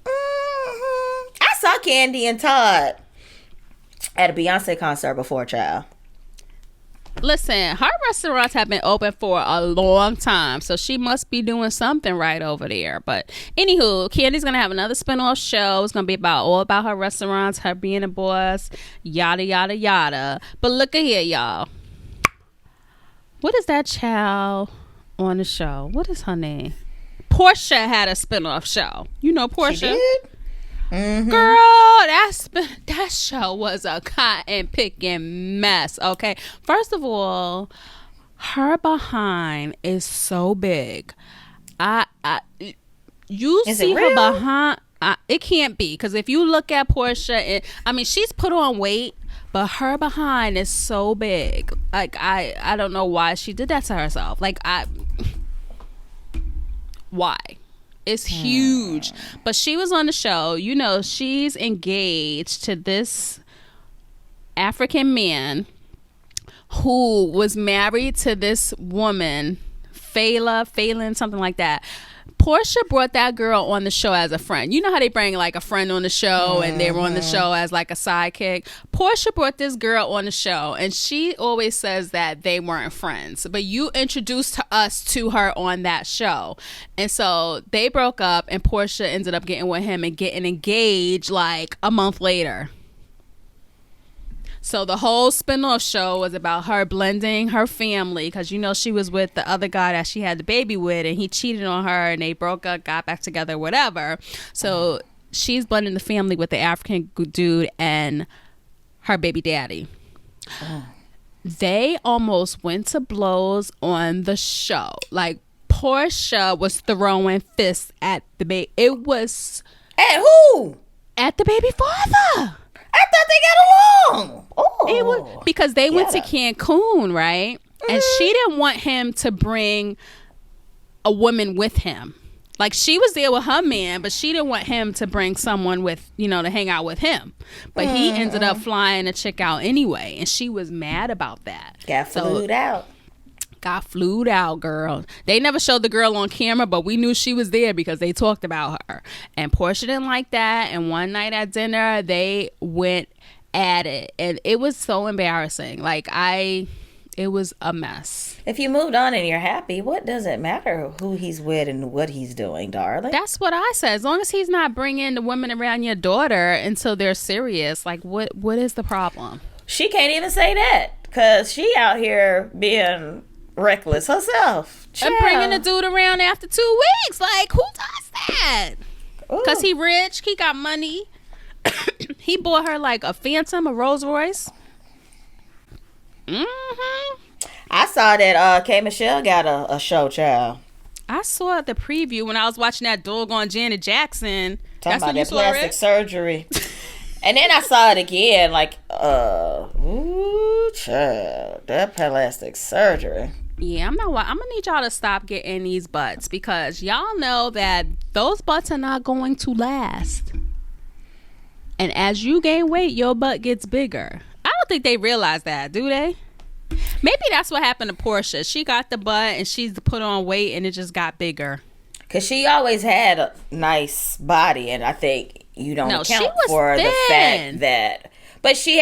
I saw Kandi and Todd at a Beyonce concert before, child. Listen, her restaurants have been open for a long time, so she must be doing something right over there. But anywho, Kandi's gonna have another spinoff show. It's gonna be all about her restaurants, her being a boss, yada yada yada. But look at here, y'all. What is that child on the show? What is her name? Portia had a spinoff show. You know Portia? She did? Mm-hmm. Girl, that show was a cotton picking mess. Okay, first of all, her behind is so big. You Is see it her real? behind. It can't be, because if you look at Portia, I mean, she's put on weight, but her behind is so big. Like I don't know why she did that to herself. Why? It's huge. But she was on the show. You know, she's engaged to this African man who was married to this woman, Phelan, something like that. Portia brought that girl on the show as a friend. You know how they bring like a friend on the show and they were on the show as like a sidekick? Portia brought this girl on the show, and she always says that they weren't friends. But you introduced us to her on that show. And so they broke up, and Portia ended up getting with him and getting engaged like a month later. So the whole spin-off show was about her blending her family, because you know she was with the other guy that she had the baby with, and he cheated on her, and they broke up, got back together, whatever. So she's blending the family with the African dude and her baby daddy. They almost went to blows on the show. Like, Portia was throwing fists at the baby. It was At who? at the baby father. I thought they got along. Oh, It was because they went to Cancun, right? And she didn't want him to bring a woman with him. Like, she was there with her man, but she didn't want him to bring someone with, you know, to hang out with him. But he ended up flying a chick out anyway, and she was mad about that. got flued out. Got flued out, girl. They never showed the girl on camera, but we knew she was there because they talked about her. And Portia didn't like that. And one night at dinner, they went at it, and it was so embarrassing. It was a mess. If you moved on and you're happy, what does it matter who he's with and what he's doing, darling? That's what I said. As long as he's not bringing the women around your daughter until they're serious, like, what is the problem? She can't even say that because she out here being reckless herself. And bringing the dude around after 2 weeks. Like, who does that? Because he rich. He got money. He bought her like a Phantom, a Rolls Royce. I saw that K. Michelle got a show, child. I saw the preview when I was watching that doggone Janet Jackson. Talking That's about when you that saw plastic it? surgery. And then I saw it again, like, ooh, child, that plastic surgery. Yeah, I'm gonna need y'all to stop getting these butts, because y'all know that those butts are not going to last. And as you gain weight, your butt gets bigger. I don't think they realize that, do they? Maybe that's what happened to Portia. She got the butt and she's put on weight and it just got bigger. Because she always had a nice body, and I think you don't account for thin. the fact that. But she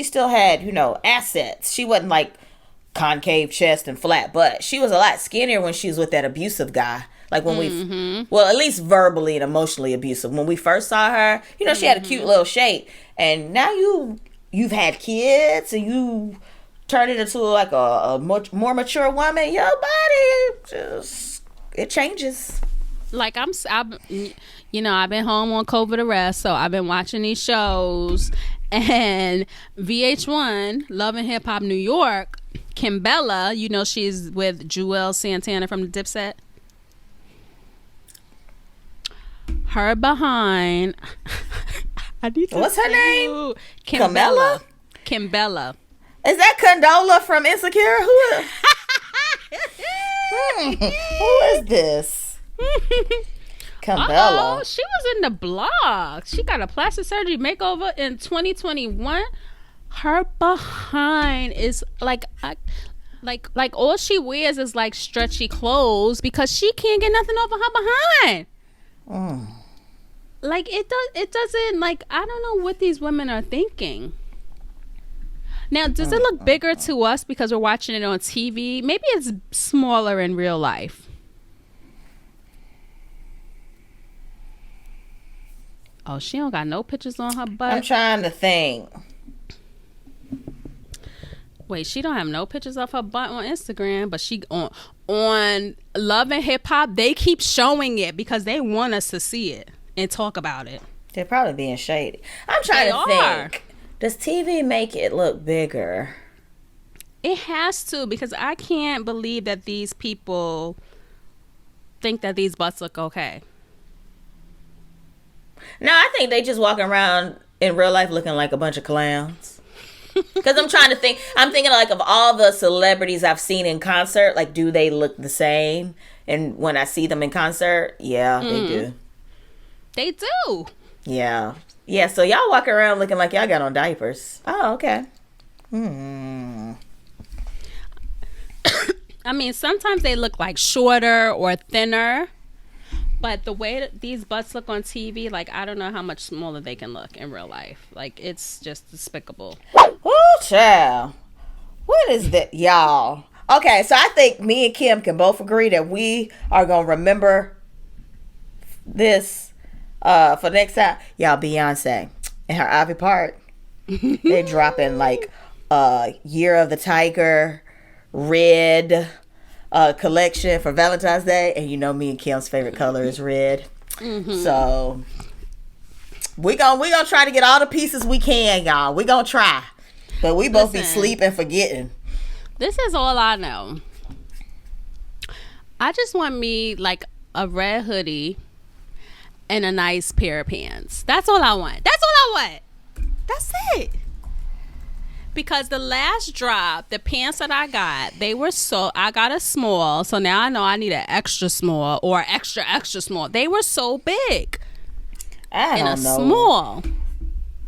still had, you know, assets. She wasn't like concave chest and flat butt. She was a lot skinnier when she was with that abusive guy. Like when well, at least verbally and emotionally abusive. When we first saw her, you know, she had a cute little shape, and now you've had kids and you turned it into like a much more mature woman. Your body just, it changes. like I've I've been home on COVID arrest, so I've been watching these shows, and VH1 Love and Hip Hop New York, Kimbella, she's with Joel Santana from the Dipset. Her behind. I need to What's her name? Kimbella. Kimbella. Is that Condola from Insecure? Who is this? Kimbella. She was in the blog. She got a plastic surgery makeover in 2021. Her behind is like all she wears is like stretchy clothes because she can't get nothing over her behind. Like it doesn't, like, I don't know what these women are thinking. Now, does it look bigger to us because we're watching it on TV? Maybe it's smaller in real life. Oh, she don't got no pictures on her butt. I'm trying to think. Wait, she don't have no pictures of her butt on Instagram, but she on Love and Hip Hop, they keep showing it because they want us to see it and talk about it. They're probably being shady. I'm trying to think. Does TV make it look bigger? It has to, because I can't believe that these people think that these butts look okay. No, I think they just walking around in real life looking like a bunch of clowns. Because I'm trying to think. I'm thinking like of all the celebrities I've seen in concert. Like, do they look the same? And when I see them in concert, yeah, they do. They do. Yeah. Yeah, so y'all walk around looking like y'all got on diapers. Oh, okay. I mean, sometimes they look like shorter or thinner. But the way that these butts look on TV, like, I don't know how much smaller they can look in real life. Like, it's just despicable. Oh, child. What is that, y'all? Okay, so I think me and Kim can both agree that we are going to remember this for next time. Y'all, Beyonce and her Ivy Park, they dropping like Year of the Tiger, red collection for Valentine's Day, and me and Kim's favorite color is red. So we gonna try to get all the pieces we can, y'all. We gonna try, but we both be sleeping, forgetting. This is all I know. I just want me like a red hoodie and a nice pair of pants. That's all I want. That's it. Because the last drop, the pants that I got, I got a small, so now I know I need an extra small or extra small. They were so big. I don't know. Small.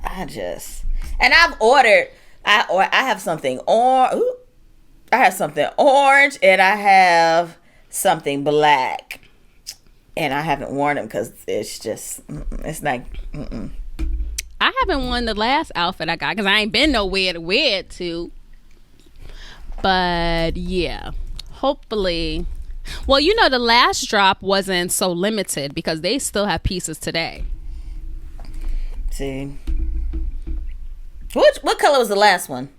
And I've ordered, I have something I have something orange and I have something black. And I haven't worn them because it's just, it's like, I haven't worn the last outfit I got because I ain't been nowhere to wear it to. But yeah, hopefully. Well, the last drop wasn't so limited because they still have pieces today. See, what color was the last one?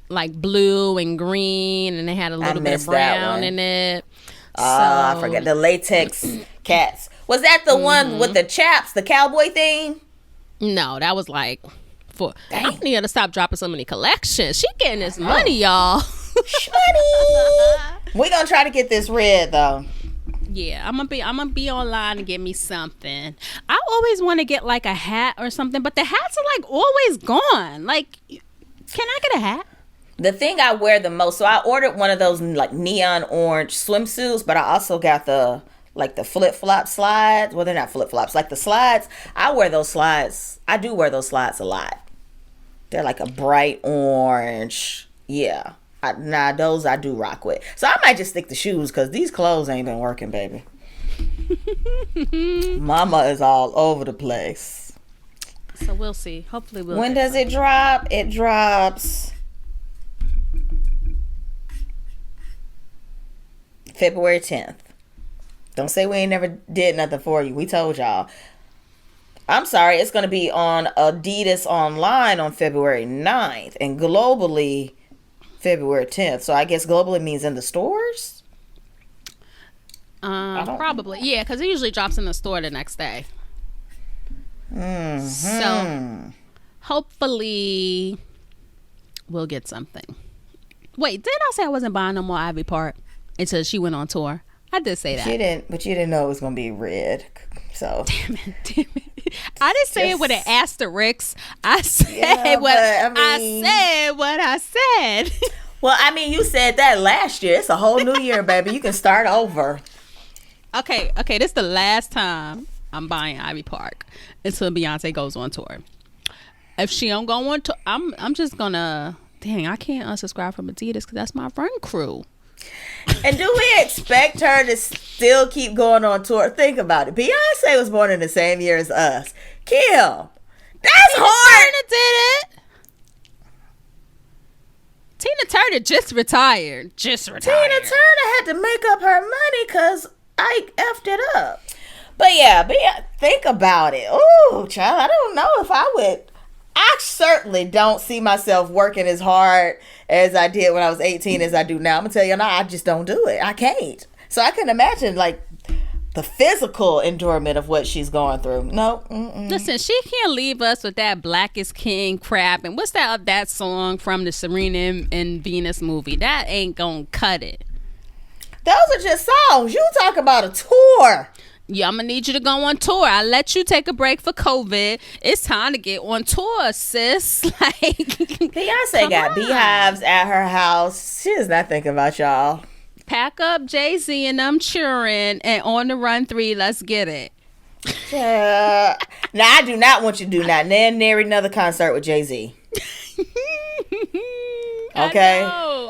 Like blue and green, and they had a little bit of brown in it. I forgot the latex cats. Was that the one with the chaps, the cowboy thing? No, that was like for. Dang. I need her to stop dropping so many collections. She getting this money, y'all. We gonna try to get this red though. Yeah, I'm gonna be online and get me something. I always want to get like a hat or something, but the hats are like always gone. Like, can I get a hat? The thing I wear the most, so I ordered one of those like neon orange swimsuits, but I also got the flip-flop slides. Well, they're not flip-flops, like the slides. I wear those slides. I do wear those slides a lot. They're like a bright orange. Yeah. Those I do rock with. So I might just stick to shoes because these clothes ain't been working, baby. Mama is all over the place. So we'll see. Hopefully we'll. When does it drop? It drops February 10th. Don't say we ain't never did nothing for you. We told y'all. I'm sorry. It's going to be on Adidas online on February 9th and globally February 10th. So I guess globally means in the stores? Probably. Yeah, because it usually drops in the store the next day. Mm-hmm. So hopefully we'll get something. Wait, did I say I wasn't buying no more Ivy Park until she went on tour? I did say that. But you didn't know it was gonna be red. So damn it. I didn't say it with an asterisk. I said what I said. Well, I mean, you said that last year. It's a whole new year, baby. You can start over. Okay. This is the last time I'm buying Ivy Park until Beyonce goes on tour. If she don't go on tour, I'm just gonna. Dang, I can't unsubscribe from Adidas because that's my run crew. And do we expect her to still keep going on tour? Think about it. Beyonce was born in the same year as us. Kim, that's hard. Tina did it. Tina Turner just retired. Tina Turner had to make up her money because I effed it up. But yeah, think about it. Ooh, child, I don't know if I would. I certainly don't see myself working as hard as I did when I was 18 as I do now. I'm going to tell you now, I just don't do it. I can't. So I can imagine, like, the physical endurance of what she's going through. No. Mm-mm. Listen, she can't leave us with that Black is King crap. And what's that song from the Serena and Venus movie? That ain't going to cut it. Those are just songs. You talk about a tour. Yeah, I'm gonna need you to go on tour. I let you take a break for COVID. It's time to get on tour, sis. Like Beyonce got beehives at her house. She is not thinking about y'all. Pack up Jay-Z and them cheering and On the Run 3. Let's get it. Now I do not want you to do not near another concert with Jay-Z. Okay.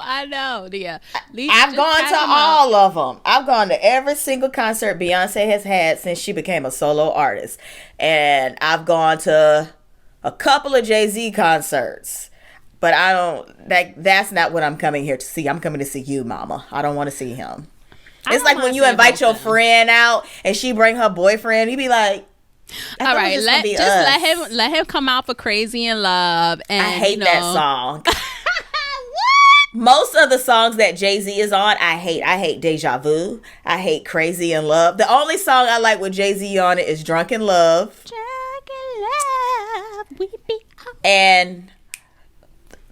I know. Yeah. I've gone to all of them. I've gone to every single concert Beyonce has had since she became a solo artist. And I've gone to a couple of Jay-Z concerts. But that's not what I'm coming here to see. I'm coming to see you, mama. I don't want to see him. It's like when you invite your friend out and she bring her boyfriend, you be like, all right, let him come out for Crazy in Love. And I hate that song. Most of the songs that Jay-Z is on, I hate. I hate Deja Vu. I hate Crazy in Love. The only song I like with Jay-Z on it is Drunk in Love. And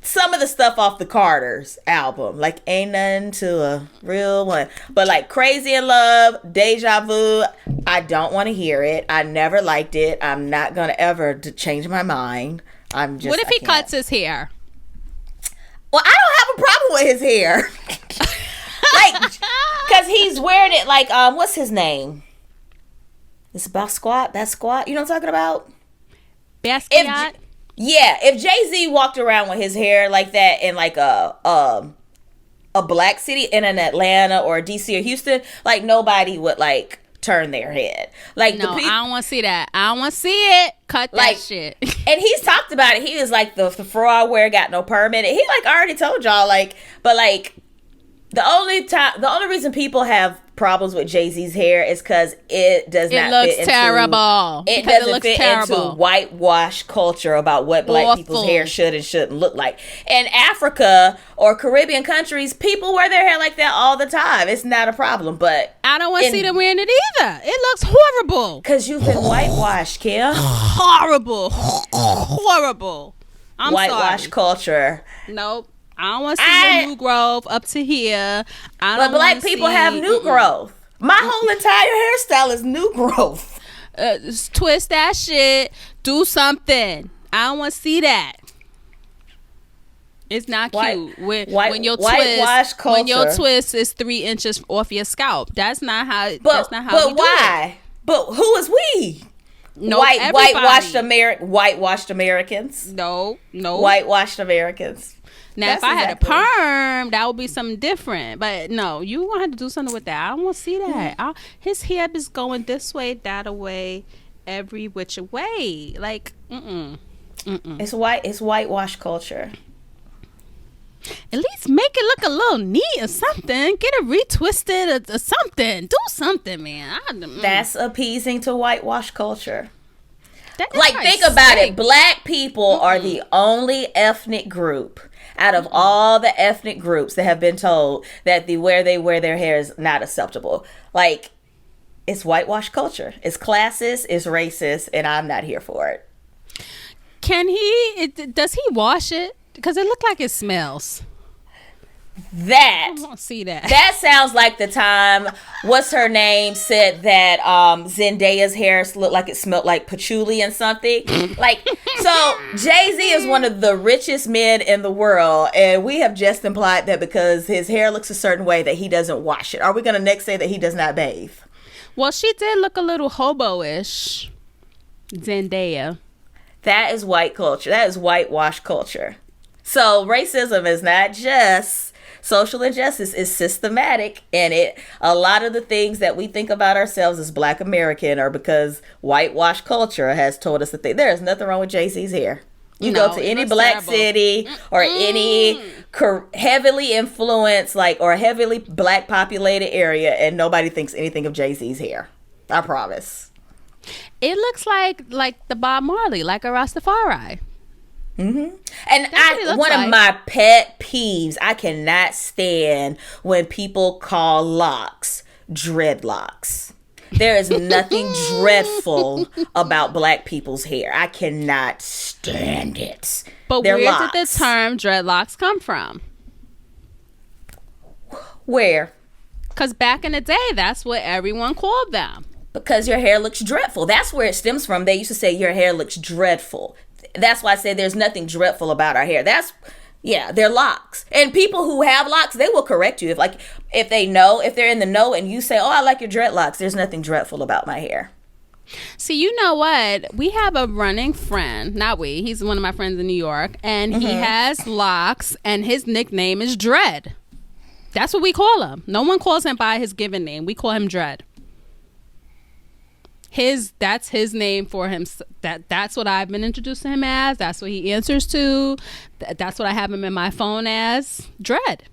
some of the stuff off the Carters album. Like, ain't nothing to a real one. But like Crazy in Love, Deja Vu, I don't want to hear it. I never liked it. I'm not going to ever change my mind. What if he cuts his hair? Well, I don't have a problem with his hair. Like, because he's wearing it like, what's his name? It's about Squat. That's Squat. You know what I'm talking about? Basquiat? If Jay-Z walked around with his hair like that in like a black city in an Atlanta or DC or Houston, like nobody would like turn their head. Like, no, I don't want to see that. I don't want to see it. Cut that shit. And he's talked about it. He was like, the fro I wear got no permit. He like already told y'all, like, but like the only reason people have problems with Jay-Z's hair is because it does not fit into... terrible. It doesn't fit into whitewash culture about what black people's hair should and shouldn't look like. In Africa or Caribbean countries, people wear their hair like that all the time. It's not a problem, but... I don't want to see them wearing it either. It looks horrible. Because you've been whitewashed, Kim. Horrible. Horrible. I'm whitewash sorry. Culture. Nope. I don't want to see new growth up to here. But black people have new growth. My whole entire hairstyle is new growth. Twist that shit. Do something. I don't want to see that. It's not cute. When your twist is 3 inches off your scalp. That's not how. That's not how. But why? But who is we? No, whitewashed Americans. No. Whitewashed Americans. Now, if I had a perm, that would be something different. But no, you gonna have to do something with that. I don't want to see that. His hair is going this way, that away, every which way. Like, It's whitewash culture. At least make it look a little neat or something. Get it retwisted or something. Do something, man. That's appeasing to whitewash culture. Like, think about it. Black people are the only ethnic group Out of all the ethnic groups that have been told that the way they wear their hair is not acceptable, like, it's whitewash culture. It's classist, it's racist, and I'm not here for it. Does he wash it? Because it looked like it smells. That I don't see that. That sounds like the time, what's her name, said that Zendaya's hair looked like it smelled like patchouli and something. Like, so Jay-Z is one of the richest men in the world, and we have just implied that because his hair looks a certain way that he doesn't wash it. Are we going to next say that he does not bathe? Well, she did look a little hobo-ish, Zendaya. That is white culture. That is whitewash culture. So racism is not just social injustice, is systematic, and a lot of the things that we think about ourselves as Black American are because whitewash culture has told us that there is nothing wrong with Jay-Z's hair. You go to any Black city or any heavily influenced, or heavily Black populated area, and nobody thinks anything of Jay-Z's hair. I promise. It looks like the Bob Marley, like a Rastafari. Mm-hmm. And one of my pet peeves, I cannot stand when people call locks dreadlocks. There is nothing dreadful about Black people's hair. I cannot stand it. But where did the term dreadlocks come from? Where? Because back in the day, that's what everyone called them. Because your hair looks dreadful. That's where it stems from. They used to say your hair looks dreadful. That's why I say there's nothing dreadful about our hair. They're locks. And people who have locks, they will correct you. If they're in the know and you say, oh, I like your dreadlocks, there's nothing dreadful about my hair. See, you know what? We have a running friend. He's one of my friends in New York. And he has locks and his nickname is Dread. That's what we call him. No one calls him by his given name. We call him Dread. That's his name for him. That's what I've been introduced to him as. That's what he answers to. That's what I have him in my phone as, Dread.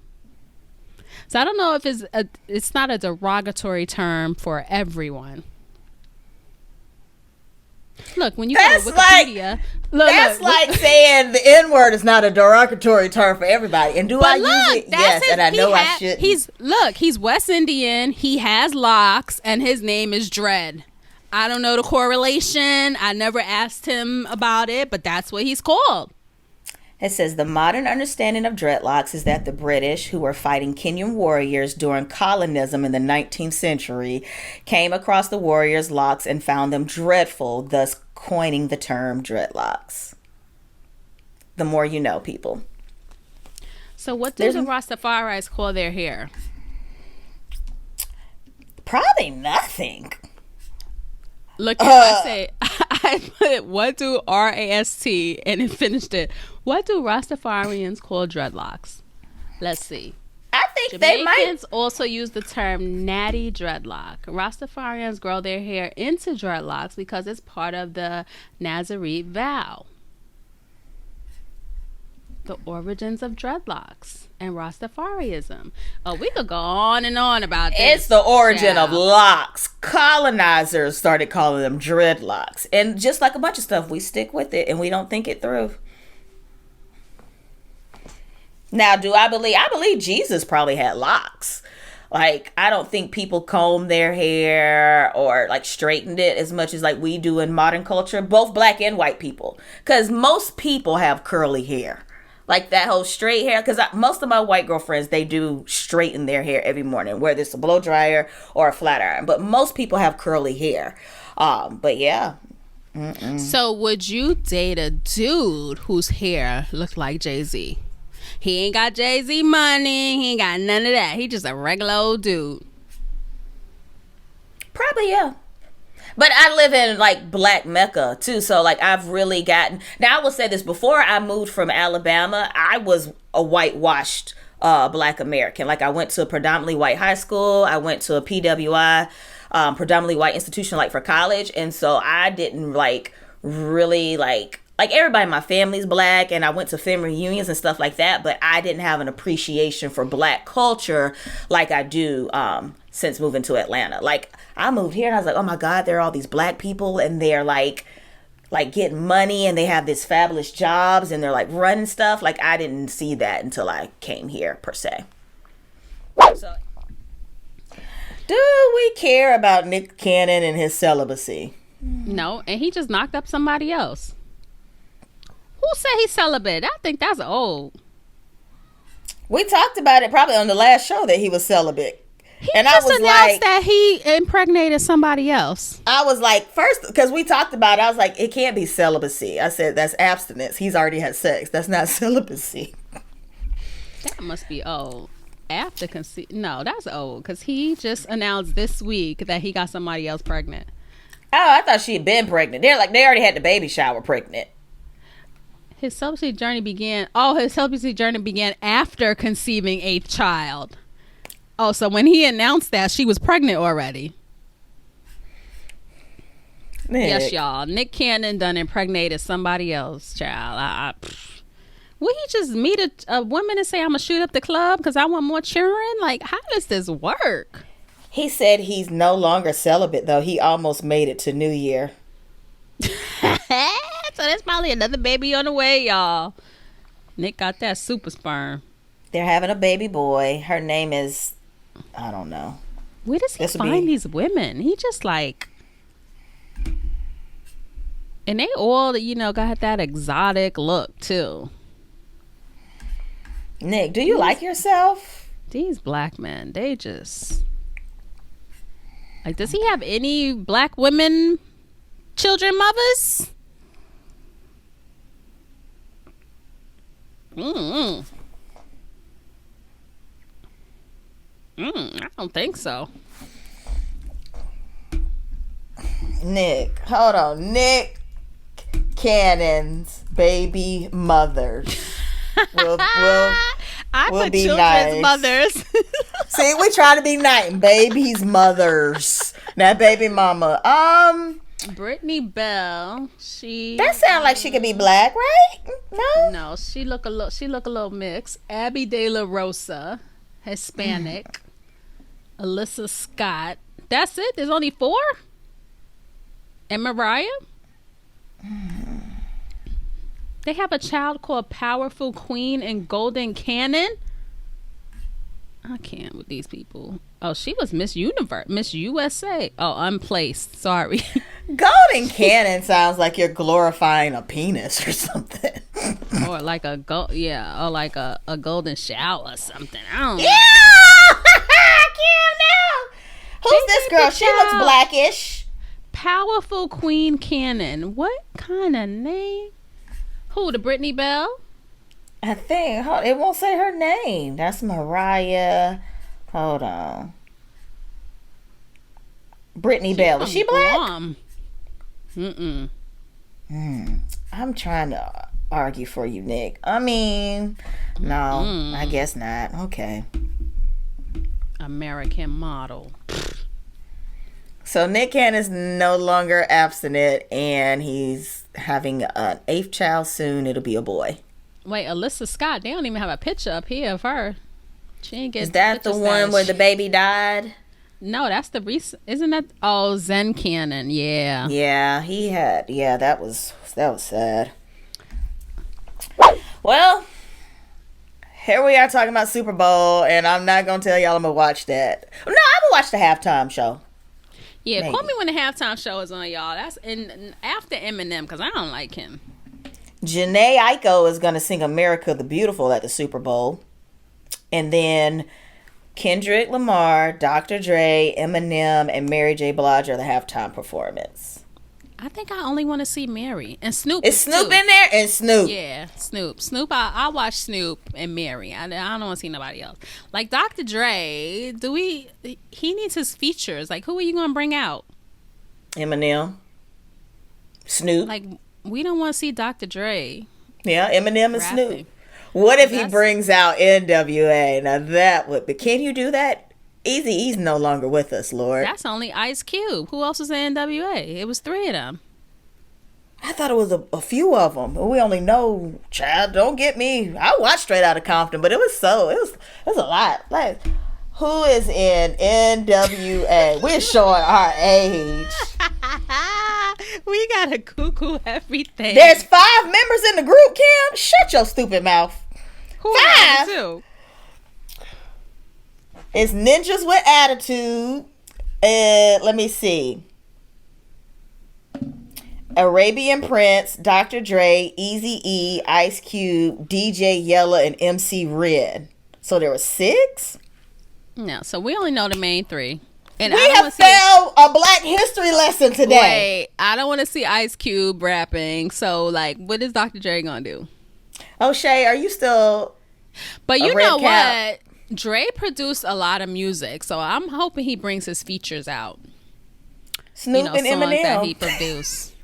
So I don't know if it's not a derogatory term for everyone. Look, when you go to Wikipedia, like saying the N-word is not a derogatory term for everybody. And use it? Yes, and I know I shouldn't. He's West Indian. He has locks, and his name is Dread. I don't know the correlation. I never asked him about it, but that's what he's called. It says the modern understanding of dreadlocks is that the British, who were fighting Kenyan warriors during colonism in the 19th century, came across the warriors' locks and found them dreadful, thus coining the term dreadlocks. The more you know, people. So what do the Rastafaris call their hair? Probably nothing. Look, I put, what do RAST, and it finished it. What do Rastafarians call dreadlocks? Let's see. I think Jamaicans also use the term natty dreadlock. Rastafarians grow their hair into dreadlocks because it's part of the Nazarite vow. The origins of dreadlocks and Rastafarianism. Oh, we could go on and on about this. It's the origin of locks. Colonizers started calling them dreadlocks. And just like a bunch of stuff, we stick with it and we don't think it through. Now, I believe Jesus probably had locks. I don't think people comb their hair or straightened it as much as we do in modern culture, both Black and white people. Because most people have curly hair. That whole straight hair, because most of my white girlfriends, they do straighten their hair every morning, whether it's a blow dryer or a flat iron. But most people have curly hair. But yeah. Mm-mm. So would you date a dude whose hair looked like Jay-Z? He ain't got Jay-Z money. He ain't got none of that. He just a regular old dude. Probably, yeah. But I live in Black Mecca too, so I've really gotten. Now I will say this: before I moved from Alabama, I was a whitewashed Black American. I went to a predominantly white high school. I went to a PWI, predominantly white institution, for college, and so I didn't really everybody in my family's Black, and I went to family reunions and stuff like that. But I didn't have an appreciation for Black culture like I do since moving to Atlanta. I moved here and I was like, oh my God, there are all these Black people and they're like getting money and they have these fabulous jobs and they're like running stuff. Like I didn't see that until I came here per se. So, do we care about Nick Cannon and his celibacy? No, and he just knocked up somebody else. Who said he's celibate? I think that's old. We talked about it probably on the last show that he was celibate. He just announced that he impregnated somebody else. I was like, first, because we talked about it, I was like, it can't be celibacy. I said, that's abstinence. He's already had sex. That's not celibacy. That must be old. After no, that's old, because he just announced this week that he got somebody else pregnant. Oh, I thought she had been pregnant. They're like, they already had the baby shower pregnant. His celibacy journey began. Oh, his celibacy journey began after conceiving a child. Oh, so when he announced that, she was pregnant already. Nick. Yes, y'all. Nick Cannon done impregnated somebody else, child. Will he just meet a woman and say, I'm going to shoot up the club because I want more children? Like, how does this work? He said he's no longer celibate, though. He almost made it to New Year. So there's probably another baby on the way, y'all. Nick got that super sperm. They're having a baby boy. Her name is, I don't know. Where does he find these women? He just like, and they all, got that exotic look too. Nick, do you like yourself? These black men, they just like, does he have any black women, children, mothers? I don't think so. Nick, hold on. Nick Cannon's baby mothers will be children's nice. Mothers. See, we try to be nice. Baby's mothers. Now, baby mama. Brittany Bell. That sounds like she could be black, right? No, she look a little mixed. Abby De La Rosa, Hispanic. Alyssa Scott. That's it. There's only 4. And Mariah. They have a child called Powerful Queen and Golden Cannon. I can't with these people. Oh, she was Miss Universe, Miss USA. Oh, unplaced. Sorry. Golden Cannon sounds like you're glorifying a penis or something. Or like a golden shower or something. I don't know. Yeah! I can't know. Who's this girl? She looks blackish. Powerful Queen Cannon. What kind of name? Who, the Brittany Bell? I think it won't say her name. That's Mariah. Hold on. Brittany Bell. Is she black? I'm trying to argue for you, Nick. I mean, no, I guess not. Okay. American model. So Nick Cannon is no longer abstinent, and he's having an 8th child soon. It'll be a boy. Wait, Alyssa Scott, they don't even have a picture up here of her. She ain't get. Is that the one where the baby died? No, that's the recent. Isn't that? Oh, Zen Cannon. Yeah. Yeah, he had. Yeah, that was sad. Well, here we are talking about Super Bowl, and I'm not gonna tell y'all I'm gonna watch that. No, I'm gonna watch the halftime show. Yeah, Maybe. Call me when the halftime show is on, y'all. That's after Eminem, because I don't like him. Jhené Aiko is gonna sing "America the Beautiful" at the Super Bowl, and then Kendrick Lamar, Dr. Dre, Eminem, and Mary J. Blige are the halftime performance. I think I only want to see Mary and Snoop. Is Snoop in there? And Snoop. Yeah, Snoop. I watch Snoop and Mary. I don't want to see nobody else. Like Dr. Dre, he needs his features. Like, who are you going to bring out? Eminem. Snoop. Like, we don't want to see Dr. Dre. Yeah, Eminem and Snoop. What if he brings out NWA? Now that would be. Can you do that? Eazy-E's no longer with us, Lord. That's only Ice Cube. Who else was in NWA? It was 3 of them. I thought it was a few of them. We only know, child, don't get me. I watched Straight Outta Compton, but it was a lot. Like, who is in NWA? We're showing our age. We gotta Google everything. There's 5 members in the group, Kim. Shut your stupid mouth. Who 5. are It's Ninjas with Attitude. Let me see. Arabian Prince, Dr. Dre, Eazy-E, Ice Cube, DJ Yella, and MC Red. So there were 6? No, so we only know the main 3. And we have failed a Black History lesson today. Wait, I don't want to see Ice Cube rapping. So, like, what is Dr. Dre gonna do? Oh, Shay, are you still? But you know what? Dre produced a lot of music, so I'm hoping he brings his features out. Snoop and songs Eminem that he produced.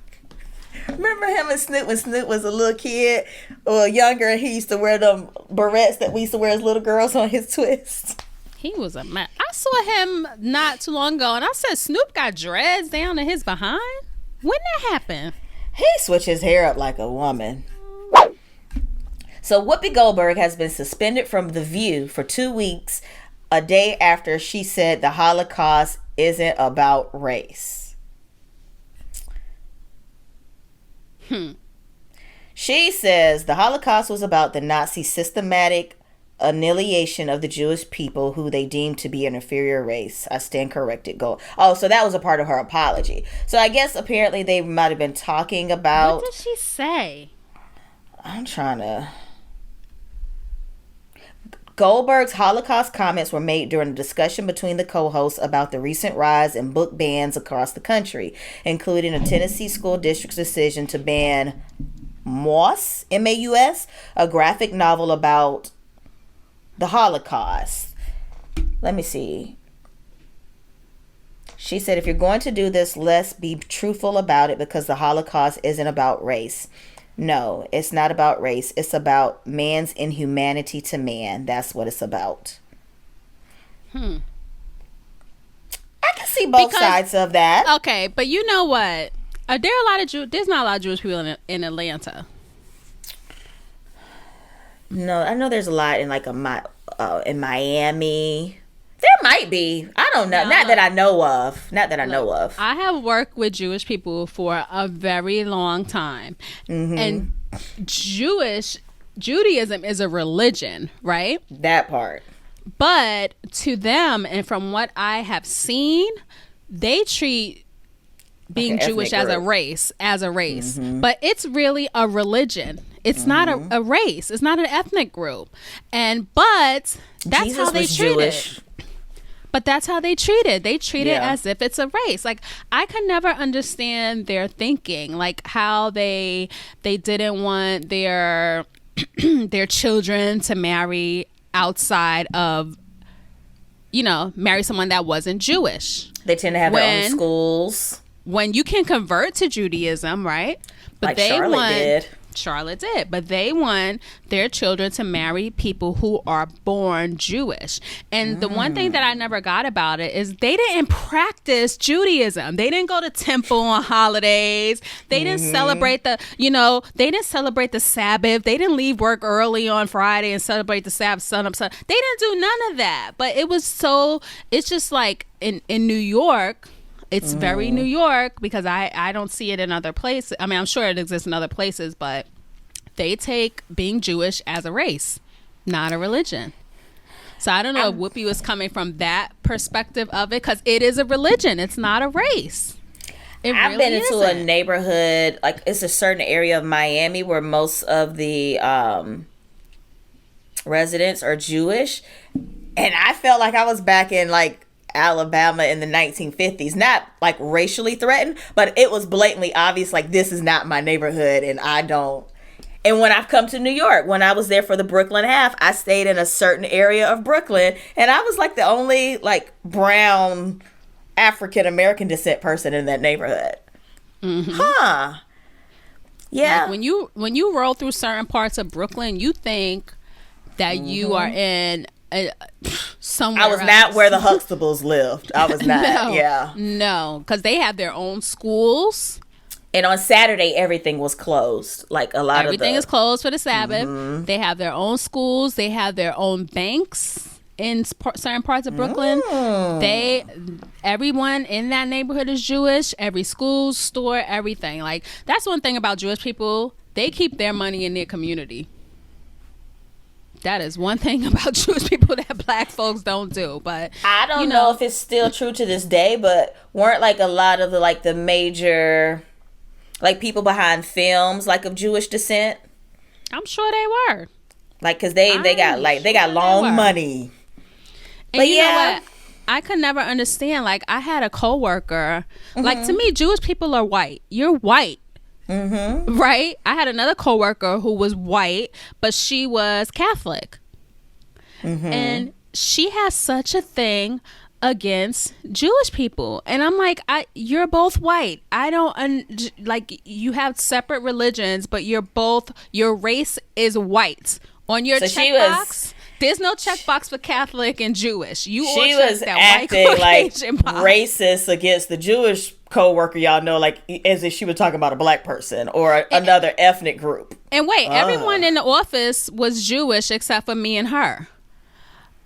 Remember him and Snoop when Snoop was a little kid or younger, and he used to wear them barrettes that we used to wear as little girls on his twists. He was a man. I saw him not too long ago, and I said, Snoop got dreads down to his behind? When that happened? He switched his hair up like a woman. So Whoopi Goldberg has been suspended from The View for 2 weeks, a day after she said the Holocaust isn't about race. She says the Holocaust was about the Nazi systematic annihilation of the Jewish people who they deemed to be an inferior race. I stand corrected. Go. Oh, so that was a part of her apology. So I guess apparently they might have been talking about... What did she say? I'm trying to... Goldberg's Holocaust comments were made during a discussion between the co-hosts about the recent rise in book bans across the country, including a Tennessee school district's decision to ban Maus, M-A-U-S, a graphic novel about the Holocaust. Let me see. She said, if you're going to do this, let's be truthful about it, because the Holocaust isn't about race. No, it's not about race. It's about man's inhumanity to man. That's what it's about. I can see both sides of that. Okay, but you know what? There's not a lot of Jewish people in Atlanta. No, I know there's a lot in in Miami. There might be. I don't know. Not that I know of. I have worked with Jewish people for a very long time. Mm-hmm. And Judaism is a religion, right? That part. But to them, and from what I have seen, they treat being Jewish as a race. Mm-hmm. But it's really a religion. It's not a race. It's not an ethnic group. But that's Jesus how they treat Jewish. it. But that's how they treat it. They treat it as if it's a race. Like, I can never understand their thinking. Like, how they didn't want their their children to marry outside of, marry someone that wasn't Jewish. They tend to have their own schools. When you can convert to Judaism, right? But like Charlotte did. But they want their children to marry people who are born Jewish. And the one thing that I never got about it is they didn't practice Judaism. They didn't go to temple on holidays. They didn't celebrate they didn't celebrate the Sabbath. They didn't leave work early on Friday and celebrate the Sabbath sun up sun. They didn't do none of that. But it's just like in New York. It's very New York, because I don't see it in other places. I mean, I'm sure it exists in other places, but they take being Jewish as a race, not a religion. So I don't know if Whoopi was coming from that perspective of it, because it is a religion. It's not a race. I've been into a neighborhood, like it's a certain area of Miami where most of the residents are Jewish. And I felt like I was back in Alabama in the 1950s, not like racially threatened, but it was blatantly obvious, like, this is not my neighborhood, and and when I've come to New York, when I was there for the Brooklyn half, I stayed in a certain area of Brooklyn, and I was like the only brown African American descent person in that neighborhood. Yeah. Like when you roll through certain parts of Brooklyn, you think that you are in somewhere I was else. not where the Huxtables lived. I was not. No, because they have their own schools. And on Saturday, everything was closed. Everything is closed for the Sabbath. They have their own schools. They have their own banks in certain parts of Brooklyn. everyone in that neighborhood is Jewish. Every school, store, everything. Like, that's one thing about Jewish people. They keep their money in their community. That is one thing about Jewish people that black folks don't do. But I don't know if it's still true to this day, but weren't like a lot of the major like people behind films like of Jewish descent? I'm sure they were. Like, cause they got long money. And but you know what? I could never understand. Like, I had a coworker. Like, to me, Jewish people are white. You're white. Right? I had another coworker who was white, but she was Catholic. And she has such a thing against Jewish people. And I'm like, you're both white. I don't like, you have separate religions, but your race is white. On your checkbox, there's no checkbox for Catholic and Jewish. She was acting like racist against the Jewish co-worker, y'all know, like as if she was talking about a black person or another ethnic group. And wait, everyone in the office was Jewish except for me and her.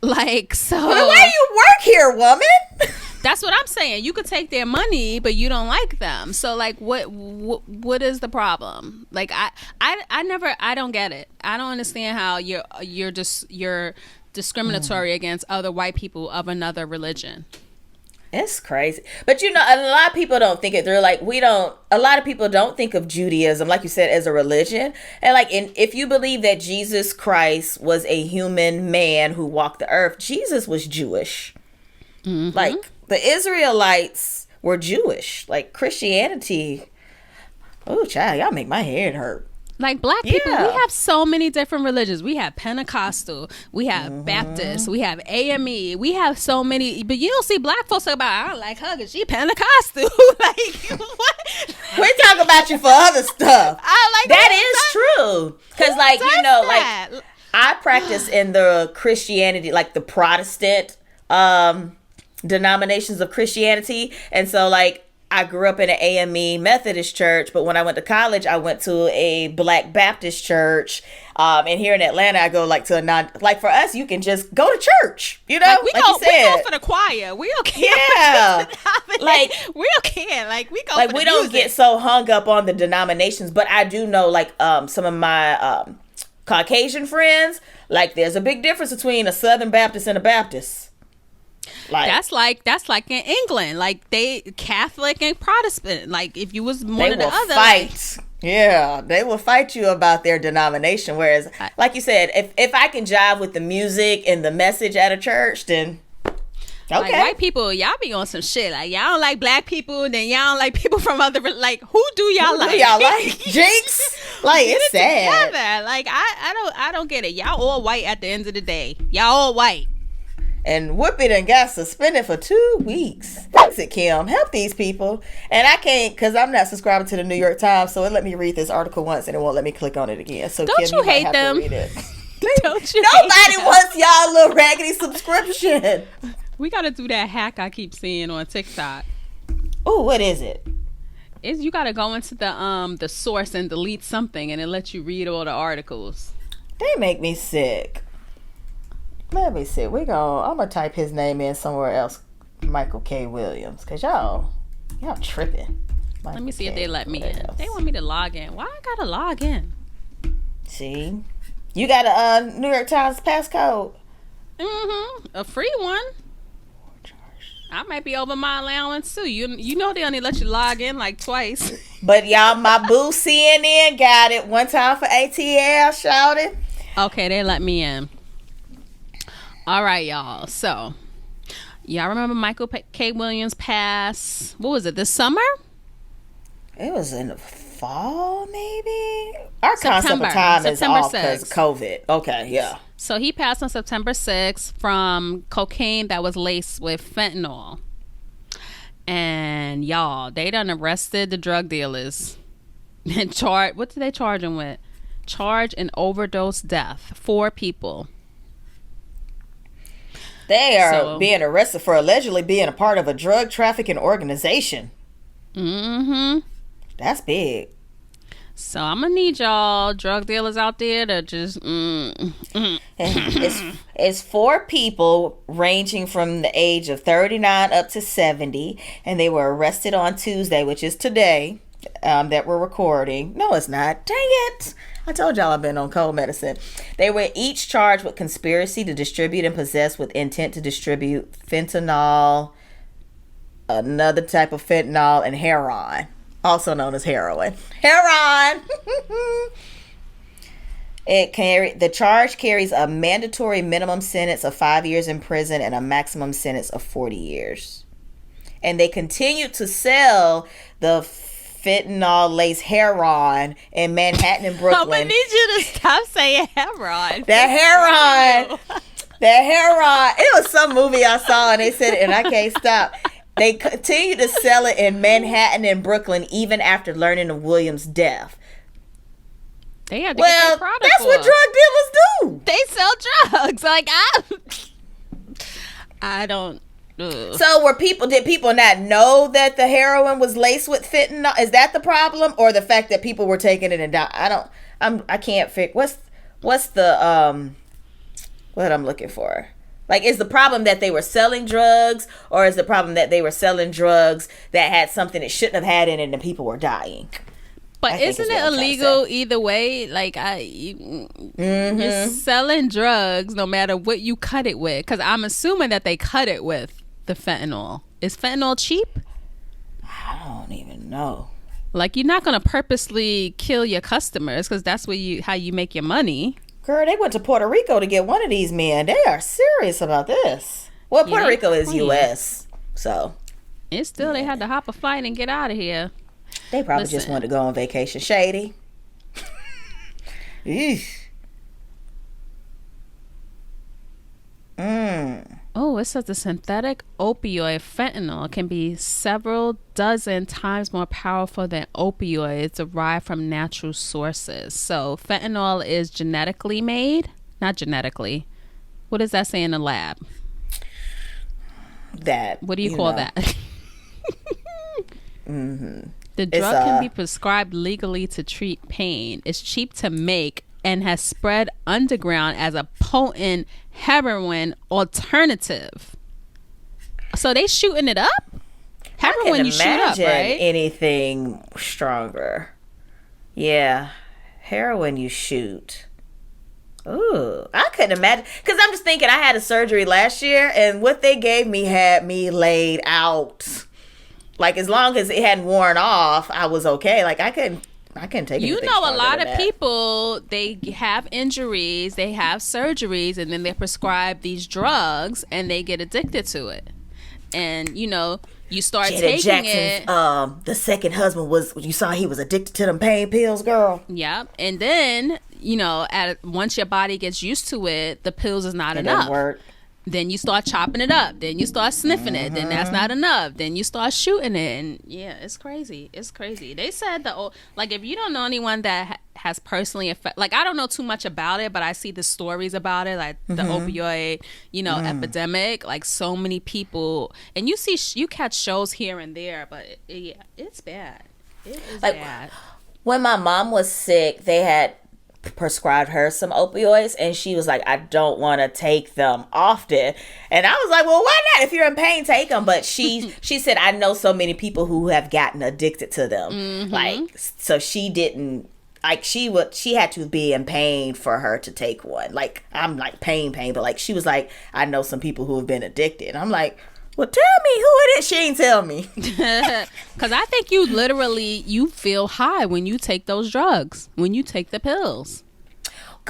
Like, so well, why do you work here, woman? That's what I'm saying. You could take their money, but you don't like them. So, like, what is the problem? Like, I don't get it. I don't understand how you're discriminatory against other white people of another religion. It's crazy. But a lot of people don't think it through. Like, a lot of people don't think of Judaism, like you said, as a religion. And like, if you believe that Jesus Christ was a human man who walked the earth, Jesus was Jewish. Like, the Israelites were Jewish. Like, Christianity. Oh, child, y'all make my head hurt. Like, black people, we have so many different religions. We have Pentecostal, we have Baptist, we have AME, we have so many. But you don't see black folks talk about, I don't like her because she Pentecostal. Like, what? We talk about you for other stuff. That is true. Because, like, like, I practice in the Christianity, like the Protestant denominations of Christianity. And so, like, I grew up in an AME Methodist church, but when I went to college, I went to a Black Baptist church. And here in Atlanta, I go like to like for us, you can just go to church, Like, we go for the choir. We don't care. Yeah. Like, we don't care. Like, we go like, for the we don't music. get so hung up on the denominations, but I do know, like, some of my Caucasian friends, like, there's a big difference between a Southern Baptist and a Baptist. Like, that's like in England, like they Catholic and Protestant. Like, if you was one of the other, fight. Yeah, they will fight you about their denomination. Whereas, like you said, if I can jive with the music and the message at a church, then okay. Like, white people, y'all be on some shit. Like, y'all don't like black people, then y'all don't like people from other. Like, who do y'all like? Who y'all like? Jinx. Like, it's sad. Together. Like, I don't get it. Y'all all white at the end of the day. Y'all all white. And Whoopi done got suspended for 2 weeks. Fix it, Kim. Help these people. And I can't, because I'm not subscribing to the New York Times, so it let me read this article once and it won't let me click on it again. So don't Kim, you hate them? Don't you? Nobody wants y'all little raggedy subscription. We got to do that hack I keep seeing on TikTok. Oh, what is it? You got to go into the source and delete something, and it lets you read all the articles. They make me sick. Let me see. I'm gonna type his name in somewhere else. Michael K. Williams. Cause y'all tripping. Let me see if they let me in. They want me to log in. Why I gotta log in? See, you got a New York Times passcode. A free one. I might be over my allowance too. You know they only let you log in like twice. But y'all, my boo CNN got it one time for ATL. Shouted. Okay, they let me in. All right, y'all. So, y'all remember Michael K. Williams passed, what was it, this summer? It was in the fall, maybe? Our concept September. of time is September off because 6th. COVID. Okay, yeah. So, he passed on September 6th from cocaine that was laced with fentanyl. And, y'all, they done arrested the drug dealers. And what did they charge him with? Charge an overdose death. 4 people. They are being arrested for allegedly being a part of a drug trafficking organization. Mm-hmm. That's big. So I'm gonna need y'all drug dealers out there to just. It's 4 people ranging from the age of 39 up to 70, and they were arrested on Tuesday, which is today, that we're recording. No, it's not. Dang it. I told y'all I've been on cold medicine. They were each charged with conspiracy to distribute and possess with intent to distribute fentanyl, another type of fentanyl, and heroin, also known as heroin. Heroin! The charge carries a mandatory minimum sentence of 5 years in prison and a maximum sentence of 40 years. And they continue to sell the fentanyl laced heroin in Manhattan and Brooklyn. I'm gonna need you to stop saying heroin. That heroin. It was some movie I saw and they said it and I can't stop. They continue to sell it in Manhattan and Brooklyn even after learning of Williams' death. They had to get their product. That's what drug dealers do. They sell drugs. Like I don't. So did people not know that the heroin was laced with fentanyl? Is that the problem, or the fact that people were taking it and dying? I can't figure. What's the what I'm looking for? Like, is the problem that they were selling drugs, or is the problem that they were selling drugs that had something it shouldn't have had in it and people were dying? But isn't it illegal either way? Like, you're selling drugs no matter what you cut it with. Because I'm assuming that they cut it with the fentanyl. Is fentanyl cheap? I don't even know. Like, you're not going to purposely kill your customers because that's how you make your money. Girl, they went to Puerto Rico to get one of these men. They are serious about this. Well, Puerto Rico is U.S., so. It's still, they had to hop a flight and get out of here. They probably just wanted to go on vacation. Shady. Oh, it says the synthetic opioid fentanyl can be several dozen times more powerful than opioids derived from natural sources. So fentanyl is genetically made? Not genetically. What does that say in the lab? What do you call that? Mm-hmm. The drug can be prescribed legally to treat pain. It's cheap to make and has spread underground as a potent heroin alternative. So they shooting it up? Heroin, you shoot up, right? Anything stronger. Yeah. Heroin you shoot. Ooh, I couldn't imagine. Because I'm just thinking, I had a surgery last year and what they gave me had me laid out. Like, as long as it hadn't worn off, I was okay. Like, I couldn't take anything. You know, a lot of people, they have injuries, they have surgeries, and then they're prescribed these drugs, and they get addicted to it. And, you know, you start Janet taking Jackson's, the second husband you saw he was addicted to them pain pills, girl. Yep. And then, you know, once your body gets used to it, the pills is not enough. Doesn't work. Then you start chopping it up. Then you start sniffing it. Then that's not enough. Then you start shooting it. And yeah, it's crazy. It's crazy. They said like, if you don't know anyone that has personally like, I don't know too much about it, but I see the stories about it, like the opioid, you know, epidemic. Like, so many people, and you catch shows here and there, but it's bad. It is bad. When my mom was sick, they had prescribed her some opioids and she was like, I don't want to take them often. And I was like, well, why not? If you're in pain, take them. But she said, I know so many people who have gotten addicted to them. Like, so she didn't, like, she had to be in pain for her to take one. Like, I'm like pain, but like, she was like, I know some people who have been addicted. And I'm like, well, tell me who it is. She ain't tell me. Because I think you feel high when you take those drugs, when you take the pills.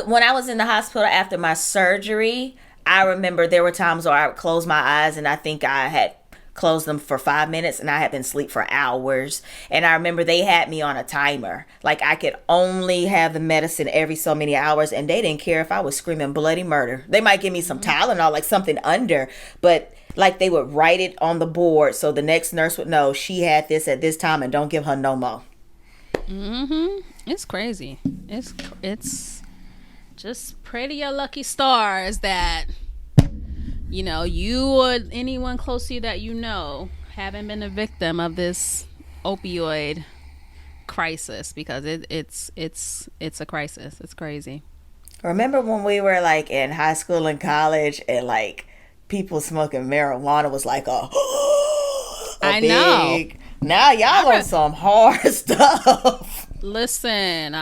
When I was in the hospital after my surgery, I remember there were times where I would close my eyes and I think I had closed them for 5 minutes and I had been asleep for hours. And I remember they had me on a timer. Like, I could only have the medicine every so many hours and they didn't care if I was screaming bloody murder. They might give me some Tylenol, like something under, but like they would write it on the board so the next nurse would know she had this at this time and don't give her no more. It's crazy. It's just pray to your lucky stars that, you know, you or anyone close to you that you know haven't been a victim of this opioid crisis, because it's a crisis. It's crazy. Remember when we were like in high school and college, and like people smoking marijuana was like I know. Now y'all on some hard stuff. Listen,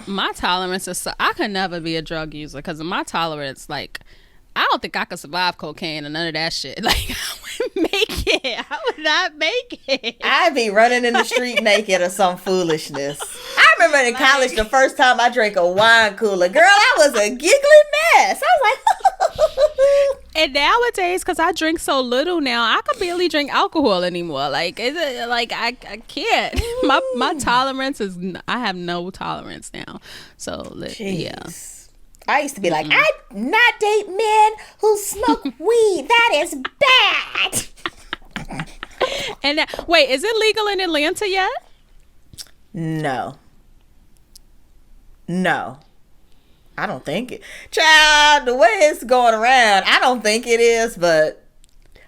my tolerance is I could never be a drug user, because of my tolerance. Like, I don't think I could survive cocaine and none of that shit. Like, I wouldn't make it. I would not make it. I'd be running in the street naked or some foolishness. I remember in college the first time I drank a wine cooler. Girl, I was a giggling mess. I was like, and nowadays, because I drink so little now, I could barely drink alcohol anymore. Like, I can't. My tolerance is, I have no tolerance now. So, yeah. I used to be like, I not date men who smoke weed. That is bad. And wait, is it legal in Atlanta yet? No. I don't think it. Child, the way it's going around, I don't think it is, but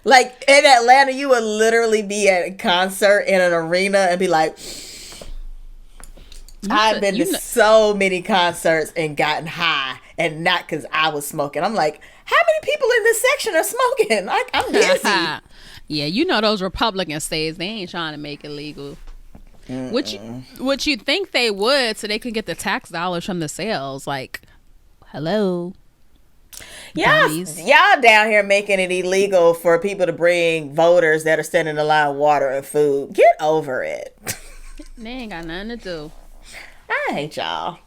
like in Atlanta, you would literally be at a concert in an arena and be like, I've been to so many concerts and gotten high, and not because I was smoking. I'm like, how many people in this section are smoking? Like, I'm dizzy. Yeah, you know those Republican states, they ain't trying to make it legal. Which you think they would, so they can get the tax dollars from the sales. Like, hello. Y'all down here making it illegal for people to bring voters that are standing in line water and food. Get over it. They ain't got nothing to do. I hate y'all.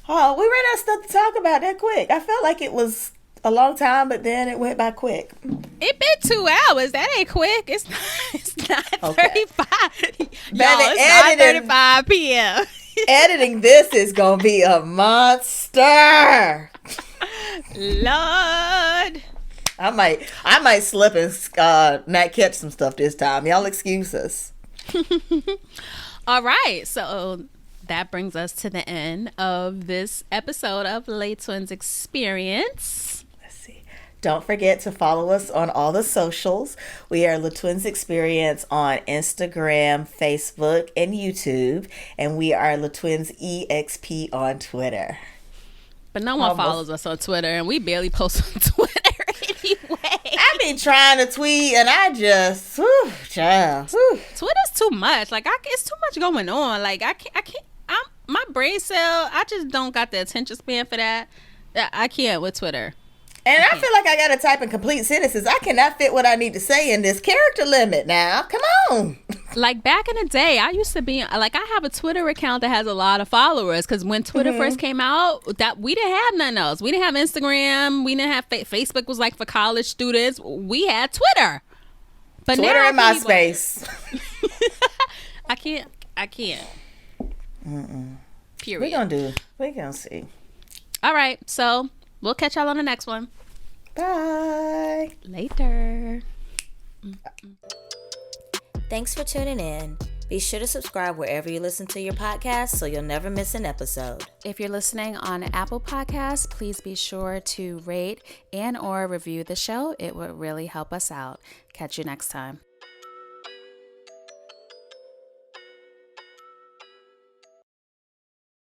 Oh, we ran out of stuff to talk about that quick. I felt like it was a long time, but then it went by quick. It been 2 hours. That ain't quick. It's 9:35. Y'all, it's 9:35 p.m. Editing this is gonna be a monster. Lord. I might slip and not catch some stuff this time. Y'all excuse us. All right, so that brings us to the end of this episode of Late Twins Experience. Let's see. Don't forget to follow us on all the socials. We are Le Twins Experience on Instagram, Facebook, and YouTube. And we are Le Twins EXP on Twitter. But no one follows us on Twitter, and we barely post on Twitter anyway. I be trying to tweet, and I just, child. Twitter's too much. Like, it's too much going on. Like, I can't. My brain cell, I just don't got the attention span for that. I can't with Twitter. And I feel like I gotta type in complete sentences. I cannot fit what I need to say in this character limit now. Come on. Like, back in the day, I used to be like, I have a Twitter account that has a lot of followers, because when Twitter first came out, that we didn't have nothing else. We didn't have Instagram. We didn't have Facebook. Was like for college students. We had Twitter. But Twitter and MySpace. I can't. Period. We're gonna see. All right, so we'll catch y'all on the next one. Bye. Later. Thanks for tuning in. Be sure to subscribe wherever you listen to your podcast so you'll never miss an episode. If you're listening on Apple Podcasts, please be sure to rate and/or review the show. It would really help us out. Catch you next time.